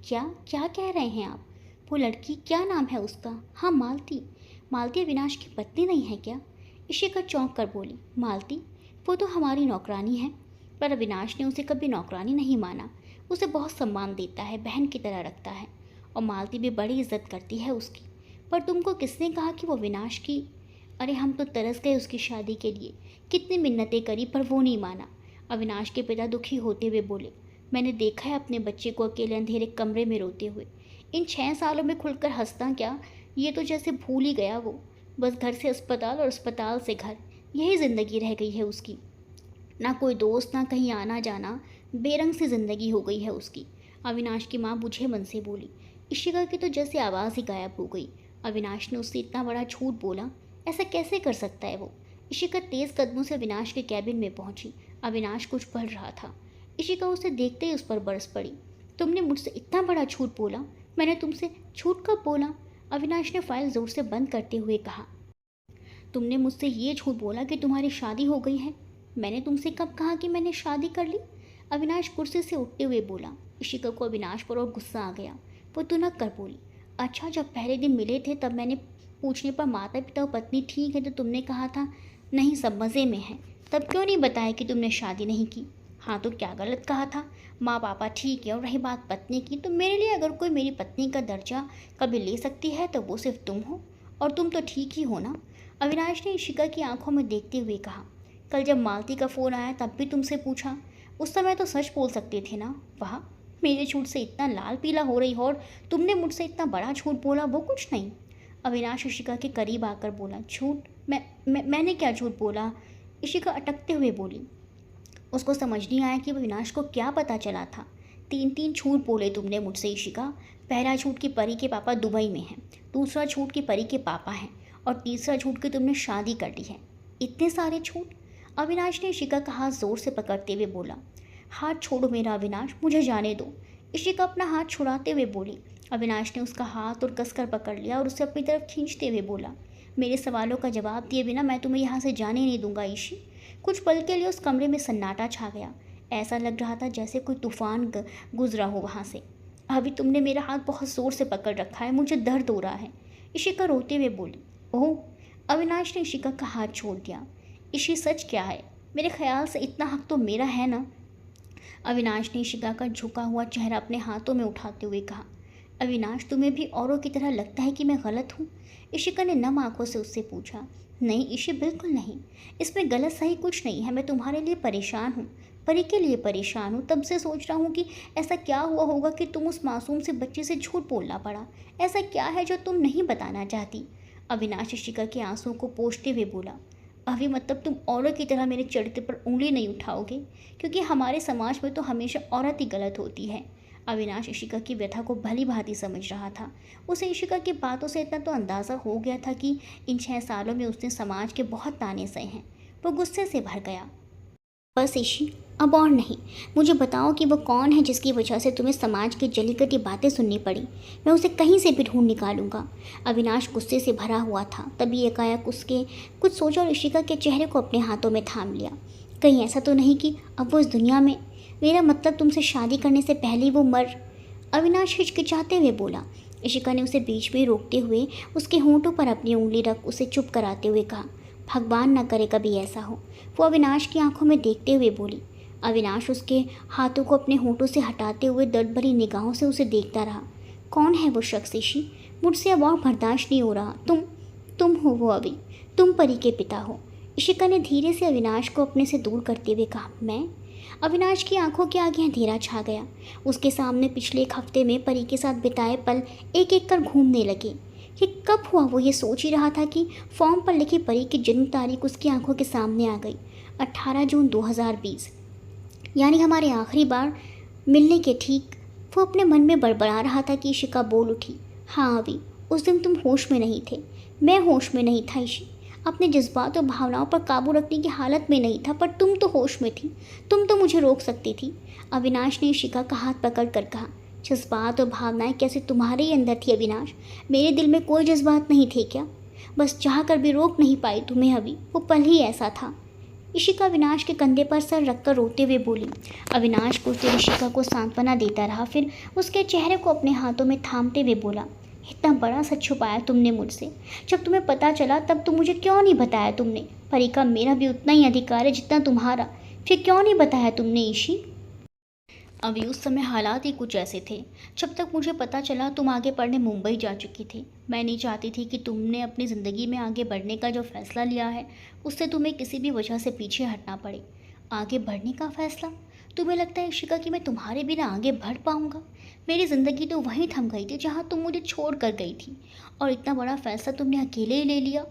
क्या क्या कह रहे हैं आप? वो लड़की, क्या नाम है उसका? हाँ मालती। मालती अविनाश की पत्नी नहीं है क्या? इशिका चौंक कर बोली, मालती? वो तो हमारी नौकरानी है। पर अविनाश ने उसे कभी नौकरानी नहीं माना। उसे बहुत सम्मान देता है, बहन की तरह रखता है, और मालती भी बड़ी इज्जत करती है उसकी। पर तुमको किसने कहा कि वो अविनाश की? अरे हम तो तरस गए उसकी शादी के लिए। कितनी मिन्नतें करी पर वो नहीं माना। अविनाश के पिता दुखी होते हुए बोले, मैंने देखा है अपने बच्चे को अकेले अंधेरे कमरे में रोते हुए। इन 6 सालों में खुलकर हंसता क्या? ये तो जैसे भूल ही गया वो। बस घर से अस्पताल और अस्पताल से घर, यही ज़िंदगी रह गई है उसकी। ना कोई दोस्त, ना कहीं आना जाना, बेरंग सी ज़िंदगी हो गई है उसकी। अविनाश की माँ बुझे मन से बोली। इशिका की तो जैसे आवाज़ ही गायब हो गई। अविनाश ने उससे इतना बड़ा झूठ बोला, ऐसा कैसे कर सकता है वो? इशिका तेज़ कदमों से अविनाश के कैबिन में पहुंची। अविनाश कुछ पढ़ रहा था। इशिका उसे देखते ही उस पर बरस पड़ी। तुमने मुझसे इतना बड़ा झूठ बोला? मैंने तुमसे झूठ कब बोला? अविनाश ने फाइल जोर से बंद करते हुए कहा। तुमने मुझसे ये झूठ बोला कि तुम्हारी शादी हो गई है। मैंने तुमसे कब कहा कि मैंने शादी कर ली? अविनाश कुर्सी से उठते हुए बोला। इशिका को अविनाश पर और गुस्सा आ गया। वो तुनक कर बोली, अच्छा जब पहले दिन मिले थे तब मैंने पूछने पर माता पिता और पत्नी ठीक है तो तुमने कहा था नहीं सब मज़े में है। तब क्यों नहीं बताया कि तुमने शादी नहीं की? हाँ तो क्या गलत कहा था? माँ पापा ठीक है, और रही बात पत्नी की, तो मेरे लिए अगर कोई मेरी पत्नी का दर्जा कभी ले सकती है तो वो सिर्फ तुम हो, और तुम तो ठीक ही हो ना? अविनाश ने इशिका की आंखों में देखते हुए कहा। कल जब मालती का फ़ोन आया तब भी तुमसे पूछा। उस समय तो सच बोल सकते थे ना? वाह, मेरे झूठ से इतना लाल पीला हो रही हो और तुमने मुझसे इतना बड़ा झूठ बोला, वो कुछ नहीं। अविनाश इशिका के करीब आकर बोला, झूठ? मैंने क्या झूठ बोला? इशिका अटकते हुए बोली। उसको समझ नहीं आया कि अविनाश को क्या पता चला था। 3 झूठ बोले तुमने मुझसे इशिका। पहला झूठ कि परी के पापा दुबई में हैं, दूसरा झूठ कि परी के पापा हैं, और तीसरा झूठ कि तुमने शादी कर ली है। इतने सारे झूठ? अविनाश ने इशिका का हाथ जोर से पकड़ते हुए बोला। हाथ छोड़ो मेरा अविनाश, मुझे जाने दो। इशिका अपना हाथ छुड़ाते हुए बोली। अविनाश ने उसका हाथ और कसकर पकड़ लिया और उसे अपनी तरफ खींचते हुए बोला, मेरे सवालों का जवाब दिए बिना मैं तुम्हें यहाँ से जाने नहीं दूंगा इशी। कुछ पल के लिए उस कमरे में सन्नाटा छा गया। ऐसा लग रहा था जैसे कोई तूफान गुजरा हो वहाँ से। अभी तुमने मेरा हाथ बहुत ज़ोर से पकड़ रखा है, मुझे दर्द हो रहा है। इशिका रोते हुए बोली। ओह! अविनाश ने इशिका का हाथ छोड़ दिया। इशी सच क्या है? मेरे ख्याल से इतना हक तो मेरा है ना। अविनाश ने इशिका का झुका हुआ चेहरा अपने हाथों में उठाते हुए कहा। अविनाश, तुम्हें भी औरों की तरह लगता है कि मैं गलत हूँ? इशिका ने नम आंखों से उससे पूछा। नहीं ईशी, बिल्कुल नहीं। इसमें गलत सही कुछ नहीं है। मैं तुम्हारे लिए परेशान हूँ, परी के लिए परेशान हूँ। तब से सोच रहा हूँ कि ऐसा क्या हुआ होगा कि तुम उस मासूम से बच्चे से झूठ बोलना पड़ा। ऐसा क्या है जो तुम नहीं बताना चाहती? अविनाश इशिका के आंसुओं को पोंछते हुए बोला। अभी मतलब तुम औरों की तरह मेरे चरित्र पर उंगली नहीं उठाओगे, क्योंकि हमारे समाज में तो हमेशा औरत ही गलत होती है। अविनाश इशिका की व्यथा को भली भांति समझ रहा था। उसे इशिका की बातों से इतना तो अंदाज़ा हो गया था कि इन 6 सालों में उसने समाज के बहुत ताने सहे हैं। वो गुस्से से भर गया। बस ईशी, अब और नहीं। मुझे बताओ कि वो कौन है जिसकी वजह से तुम्हें समाज की जली कटी बातें सुननी पड़ी। मैं उसे कहीं से भी ढूंढ निकालूंगा। अविनाश गुस्से से भरा हुआ था। तभी एकाएक उसके कुछ सोचा और इशिका के चेहरे को अपने हाथों में थाम लिया। कहीं ऐसा तो नहीं कि अब वो इस दुनिया में, मेरा मतलब तुमसे शादी करने से पहले ही वो मर। अविनाश हिचकिचाते हुए बोला। इशिका ने उसे बीच में रोकते हुए उसके होंठों पर अपनी उंगली रख उसे चुप कराते हुए कहा, भगवान न करे कभी ऐसा हो। वो अविनाश की आंखों में देखते हुए बोली। अविनाश उसके हाथों को अपने होंठों से हटाते हुए दर्द भरी निगाहों से उसे देखता रहा। कौन है वो शख्स ईशी? मुझसे अब और बर्दाश्त नहीं हो रहा। तुम हो वो अभी, तुम परी के पिता हो। इशिका ने धीरे से अविनाश को अपने से दूर करते हुए कहा। मैं? अविनाश की आंखों के आगे अंधेरा छा गया। उसके सामने पिछले एक हफ्ते में परी के साथ बिताए पल एक एक कर घूमने लगे। ये कब हुआ? वो ये सोच ही रहा था कि फॉर्म पर लिखी परी की जन्म तारीख उसकी आंखों के सामने आ गई। 18 जून 2020, यानी हमारे आखिरी बार मिलने के ठीक। वो अपने मन में बड़बड़ा रहा था कि इशिका बोल उठी। हाँ अभी, उस दिन तुम होश में नहीं थे। मैं होश में नहीं था ईशी। अपने जज्बात और भावनाओं पर काबू रखने की हालत में नहीं था, पर तुम तो होश में थी। तुम तो मुझे रोक सकती थी। अविनाश ने इशिका का हाथ पकड़ कर कहा। जज्बात और भावनाएं कैसे तुम्हारे ही अंदर थी अविनाश? मेरे दिल में कोई जज्बात नहीं थे क्या? बस चाह कर भी रोक नहीं पाई तुम्हें अभी। वो पल ही ऐसा था। इशिका अविनाश के कंधे पर सर रखकर रोते हुए बोली। अविनाश कुछ देर इशिका को सांत्वना देता रहा, फिर उसके चेहरे को अपने हाथों में थामते हुए बोला। इतना बड़ा सच छुपाया तुमने मुझसे। जब तुम्हें पता चला तब तुम मुझे क्यों नहीं बताया तुमने? परी का मेरा भी उतना ही अधिकार है जितना तुम्हारा। फिर क्यों नहीं बताया तुमने ईशी? अभी उस समय हालात ही कुछ ऐसे थे। जब तक मुझे पता चला तुम आगे पढ़ने मुंबई जा चुकी थी। मैं नहीं चाहती थी कि तुमने अपनी ज़िंदगी में आगे बढ़ने का जो फ़ैसला लिया है उससे तुम्हें किसी भी वजह से पीछे हटना पड़े। आगे बढ़ने का फ़ैसला? तुम्हें लगता है इशिका कि मैं तुम्हारे बिना आगे बढ़ पाऊँगा? मेरी ज़िंदगी तो वहीं थम गई थी जहाँ तुम मुझे छोड़ कर गई थी, और इतना बड़ा फ़ैसला तुमने अकेले ही ले लिया।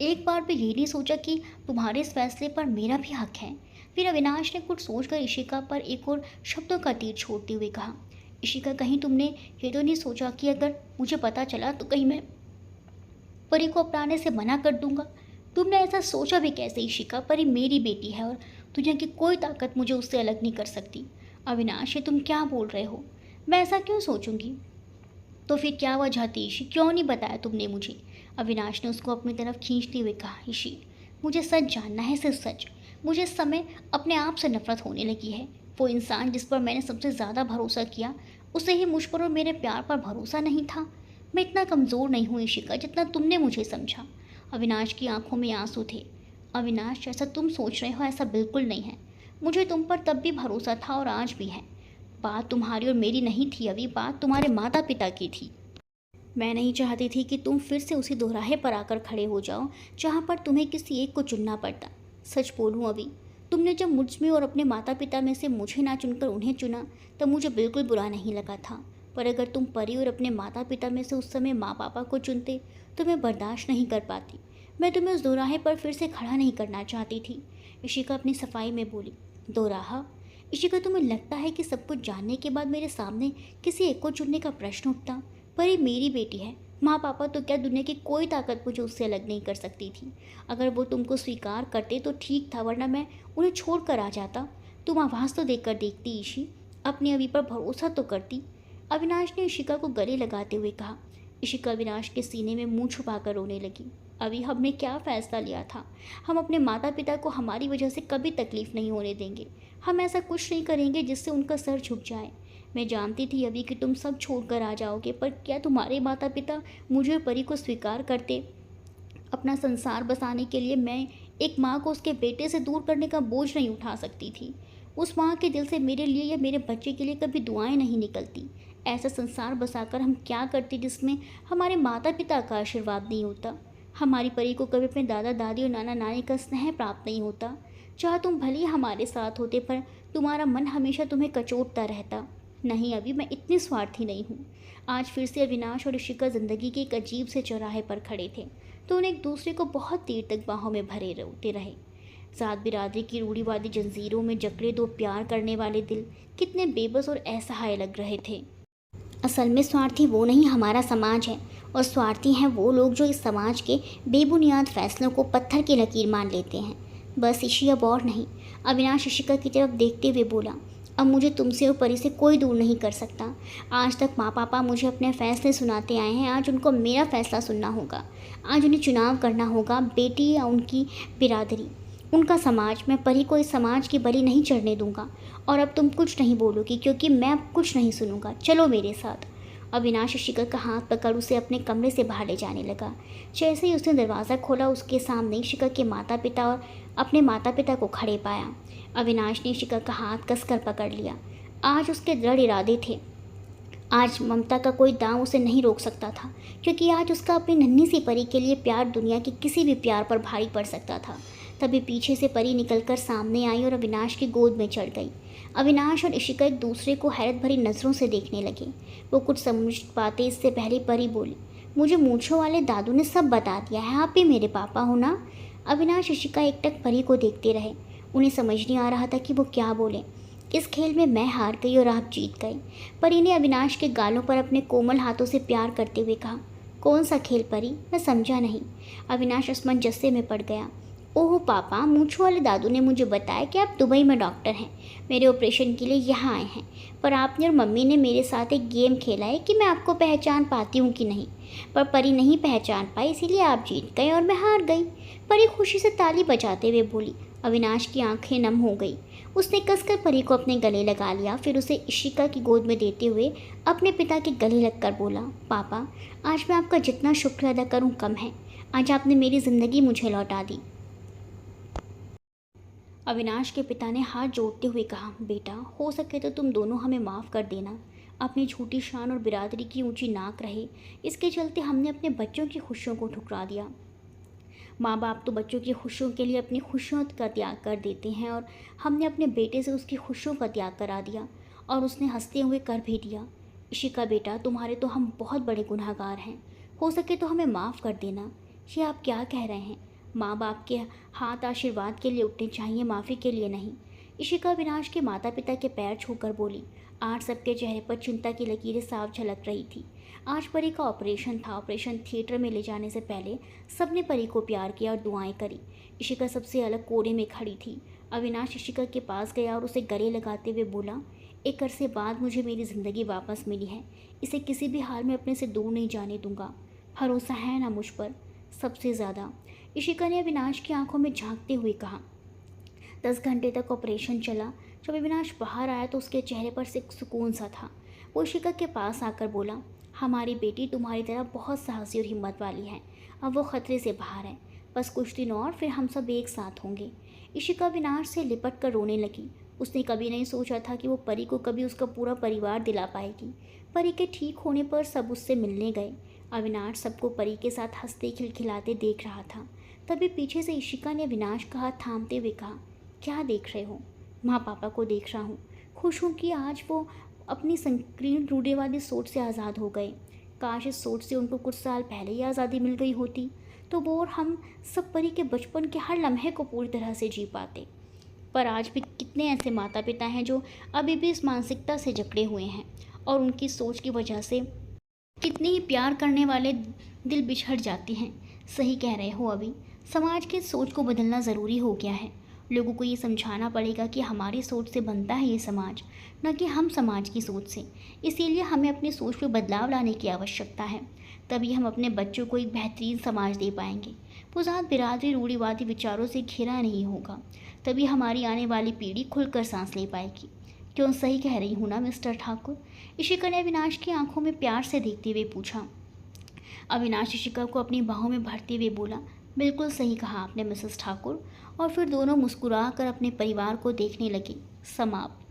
एक बार भी ये नहीं सोचा कि तुम्हारे इस फैसले पर मेरा भी हक है। फिर अविनाश ने कुछ सोचकर इशिका पर एक और शब्दों का तीर छोड़ते हुए कहा। इशिका, कहीं तुमने ये तो नहीं सोचा कि अगर मुझे पता चला तो कहीं मैं परी को अपनाने से मना कर दूंगा? तुमने ऐसा सोचा भी कैसे इशिका? परी मेरी बेटी है और दुनिया की कोई ताकत मुझे उससे अलग नहीं कर सकती। अविनाश, ये तुम क्या बोल रहे हो? मैं ऐसा क्यों सोचूंगी? तो फिर क्या वजह थी ईशी? क्यों नहीं बताया तुमने मुझे? अविनाश ने उसको अपनी तरफ खींचते हुए कहा। ईशी, मुझे सच जानना है, सिर्फ सच। मुझे इस समय अपने आप से नफरत होने लगी है। वो इंसान जिस पर मैंने सबसे ज़्यादा भरोसा किया, उसे ही मुझ पर और मेरे प्यार पर भरोसा नहीं था। मैं इतना कमज़ोर नहीं हूँ इशिका जितना तुमने मुझे समझा। अविनाश की आंखों में आंसू थे। अविनाश, जैसा तुम सोच रहे हो ऐसा बिल्कुल नहीं है। मुझे तुम पर तब भी भरोसा था और आज भी है। बात तुम्हारी और मेरी नहीं थी अभी, बात तुम्हारे माता पिता की थी। मैं नहीं चाहती थी कि तुम फिर से उसी दोराहे पर आकर खड़े हो जाओ जहाँ पर तुम्हें किसी एक को चुनना पड़ता। सच बोलूँ अभी, तुमने जब मुझ में और अपने माता पिता में से मुझे ना चुनकर उन्हें चुना तब मुझे बिल्कुल बुरा नहीं लगा था। पर अगर तुम परी और अपने माता पिता में से उस समय माँ पापा को चुनते तो मैं बर्दाश्त नहीं कर पाती। मैं तुम्हें उस दोराहे पर फिर से खड़ा नहीं करना चाहती थी। इशिका अपनी सफाई में बोली। दोराहा? इशिका, तुम्हें लगता है कि सब कुछ जानने के बाद मेरे सामने किसी एक को चुनने का प्रश्न उठता? पर ये मेरी बेटी है। माँ पापा तो क्या, दुनिया की कोई ताकत मुझे उससे अलग नहीं कर सकती थी। अगर वो तुमको स्वीकार करते तो ठीक था, वरना मैं उन्हें छोड़ कर आ जाता। तुम आवाज़ तो देकर देखती ईशी, अपने अभी पर भरोसा तो करती। अविनाश ने इशिका को गले लगाते हुए कहा। इशिका अविनाश के सीने में मुंह छुपाकर रोने लगी। अभी हमने क्या फ़ैसला लिया था? हम अपने माता पिता को हमारी वजह से कभी तकलीफ़ नहीं होने देंगे। हम ऐसा कुछ नहीं करेंगे जिससे उनका सर झुक जाए। मैं जानती थी अभी कि तुम सब छोड़कर आ जाओगे, पर क्या तुम्हारे माता पिता मुझे और परी को स्वीकार करते? अपना संसार बसाने के लिए मैं एक माँ को उसके बेटे से दूर करने का बोझ नहीं उठा सकती थी। उस माँ के दिल से मेरे लिए या मेरे बच्चे के लिए कभी दुआएं नहीं निकलती। ऐसा संसार बसाकर हम क्या करते जिसमें हमारे माता पिता का आशीर्वाद नहीं होता। हमारी परी को कभी अपने दादा दादी और नाना नानी का स्नेह प्राप्त नहीं होता। चाहे तुम भले ही हमारे साथ होते, पर तुम्हारा मन हमेशा तुम्हें कचोटता रहता। नहीं अभी मैं इतनी स्वार्थी नहीं हूँ। आज फिर से अविनाश और ऋषिका जिंदगी के एक अजीब से चौराहे पर खड़े थे, तो उन्हें एक दूसरे को बहुत देर तक बाहों में भरे रोते रहे। सात बिरादरी की रूढ़िवादी जंजीरों में जकड़े दो प्यार करने वाले दिल कितने बेबस और असहाय लग रहे थे। असल में स्वार्थी वो नहीं, हमारा समाज है, और स्वार्थी हैं वो लोग जो इस समाज के बेबुनियाद फैसलों को पत्थर की लकीर मान लेते हैं। बस इशी अब और नहीं। अविनाश ऋषिका की तरफ देखते हुए बोला, अब मुझे तुमसे और परी से कोई दूर नहीं कर सकता। आज तक माँ पापा मुझे अपने फैसले सुनाते आए हैं, आज उनको मेरा फैसला सुनना होगा। आज उन्हें चुनाव करना होगा, बेटी या उनकी बिरादरी, उनका समाज। मैं परी को इस समाज की बलि नहीं चढ़ने दूंगा। और अब तुम कुछ नहीं बोलोगी, क्योंकि मैं अब कुछ नहीं सुनूंगा। चलो मेरे साथ। अविनाश ऋषिका का हाथ पकड़ उसे अपने कमरे से बाहर ले जाने लगा। जैसे ही उसने दरवाज़ा खोला, उसके सामने ऋषिका के माता पिता और अपने माता पिता को खड़े पाया। अविनाश ने ऋषिका का हाथ कसकर पकड़ लिया। आज उसके दृढ़ इरादे थे। आज ममता का कोई दांव उसे नहीं रोक सकता था, क्योंकि आज उसका अपनी नन्ही सी परी के लिए प्यार दुनिया के किसी भी प्यार पर भारी पड़ सकता था। तभी पीछे से परी निकलकर सामने आई और अविनाश की गोद में चढ़ गई। अविनाश और ऋषिका एक दूसरे को हैरत भरी नज़रों से देखने लगे। वो कुछ समझ पाते इससे पहले परी बोली, मुझे मूंछों वाले दादू ने सब बता दिया है, आप ही मेरे पापा हो ना। अविनाश ऋषिका एकटक परी को देखते रहे। उन्हें समझ नहीं आ रहा था कि वो क्या बोले। इस खेल में मैं हार गई और आप जीत गए। परी ने अविनाश के गालों पर अपने कोमल हाथों से प्यार करते हुए कहा, कौन सा खेल परी, मैं समझा नहीं। अविनाश असमंजस्य में पड़ गया। ओह पापा, मूंछों वाले दादू ने मुझे बताया कि आप दुबई में डॉक्टर हैं, मेरे ऑपरेशन के लिए यहाँ आए हैं। पर आपने और मम्मी ने मेरे साथ एक गेम खेला है कि मैं आपको पहचान पाती हूँ कि नहीं। पर परी नहीं पहचान पाई, इसीलिए आप जीत गए और मैं हार गई। परी खुशी से ताली बजाते हुए बोली। अविनाश की आंखें नम हो गई। उसने कसकर परी को अपने गले लगा लिया, फिर उसे ऋषिका की गोद में देते हुए अपने पिता के गले लगकर बोला, पापा, आज मैं आपका जितना शुक्र अदा करूँ कम है। आज आपने मेरी ज़िंदगी मुझे लौटा दी। अविनाश के पिता ने हाथ जोड़ते हुए कहा, बेटा, हो सके तो तुम दोनों हमें माफ़ कर देना। अपनी झूठी शान और बिरादरी की ऊंची नाक रहे, इसके चलते हमने अपने बच्चों की खुशियों को ठुकरा दिया। माँ बाप तो बच्चों की खुशियों के लिए अपनी खुशियों का त्याग कर देते हैं, और हमने अपने बेटे से उसकी खुशियों का त्याग करा दिया, और उसने हंसते हुए कर भी दिया। ऋषिका बेटा, तुम्हारे तो हम बहुत बड़े गुनहगार हैं, हो सके तो हमें माफ़ कर देना। ये आप क्या कह रहे हैं? माँ बाप के हाथ आशीर्वाद के लिए उठने चाहिए, माफ़ी के लिए नहीं। ऋषिका अविनाश के माता पिता के पैर छूकर बोली। आज सबके चेहरे पर चिंता की लकीरें साफ झलक रही थी। आज परी का ऑपरेशन था। ऑपरेशन थिएटर में ले जाने से पहले सबने परी को प्यार किया और दुआएं करी। ऋषिका सबसे अलग कोने में खड़ी थी। अविनाश ऋषिका के पास गया और उसे गले लगाते हुए बोला, एक अरसे बाद मुझे मेरी ज़िंदगी वापस मिली है, इसे किसी भी हाल में अपने से दूर नहीं जाने दूंगा। भरोसा है ना मुझ पर? सबसे ज़्यादा। ऋषिका ने अविनाश की आंखों में झांकते हुए कहा। 10 घंटे तक ऑपरेशन चला। जब अविनाश बाहर आया तो उसके चेहरे पर से सुकून सा था। वो ऋषिका के पास आकर बोला, हमारी बेटी तुम्हारी तरह बहुत साहसी और हिम्मत वाली है। अब वो खतरे से बाहर है, बस कुछ दिन और फिर हम सब एक साथ होंगे। ऋषिका अविनाश से लिपट कर रोने लगी। उसने कभी नहीं सोचा था कि वो परी को कभी उसका पूरा परिवार दिला पाएगी। परी के ठीक होने पर सब उससे मिलने गए। अविनाश सबको परी के साथ हंसते खिलखिलाते देख रहा था। तभी पीछे से ऋषिका ने अविनाश का हाथ थामते हुए कहा, क्या देख रहे हो? माँ पापा को देख रहा हूँ। खुश हूँ कि आज वो अपनी संकीर्ण रूढ़िवादी सोच से आज़ाद हो गए। काश इस सोच से उनको कुछ साल पहले ही आज़ादी मिल गई होती, तो वो और हम सब परी के बचपन के हर लम्हे को पूरी तरह से जी पाते। पर आज भी कितने ऐसे माता पिता हैं जो अभी भी इस मानसिकता से जकड़े हुए हैं, और उनकी सोच की वजह से कितने ही प्यार करने वाले दिल बिछड़ जाते हैं। सही कह रहे हो अभी, समाज की सोच को बदलना ज़रूरी हो गया है। लोगों को ये समझाना पड़ेगा कि हमारी सोच से बनता है ये समाज, न कि हम समाज की सोच से। इसीलिए हमें अपनी सोच में बदलाव लाने की आवश्यकता है, तभी हम अपने बच्चों को एक बेहतरीन समाज दे पाएंगे। पुजात बिरादरी रूढ़िवादी विचारों से घिरा नहीं होगा, तभी हमारी आने वाली पीढ़ी खुलकर सांस ले पाएगी। क्यों सही कह रही हूँ ना मिस्टर ठाकुर? ऋषिका ने अविनाश की आंखों में प्यार से देखते हुए पूछा। अविनाश ऋषिका को अपनी बाहों में भरते हुए बोला, बिल्कुल सही कहा आपने मिसेस ठाकुर। और फिर दोनों मुस्कुराकर अपने परिवार को देखने लगे। समाप्त।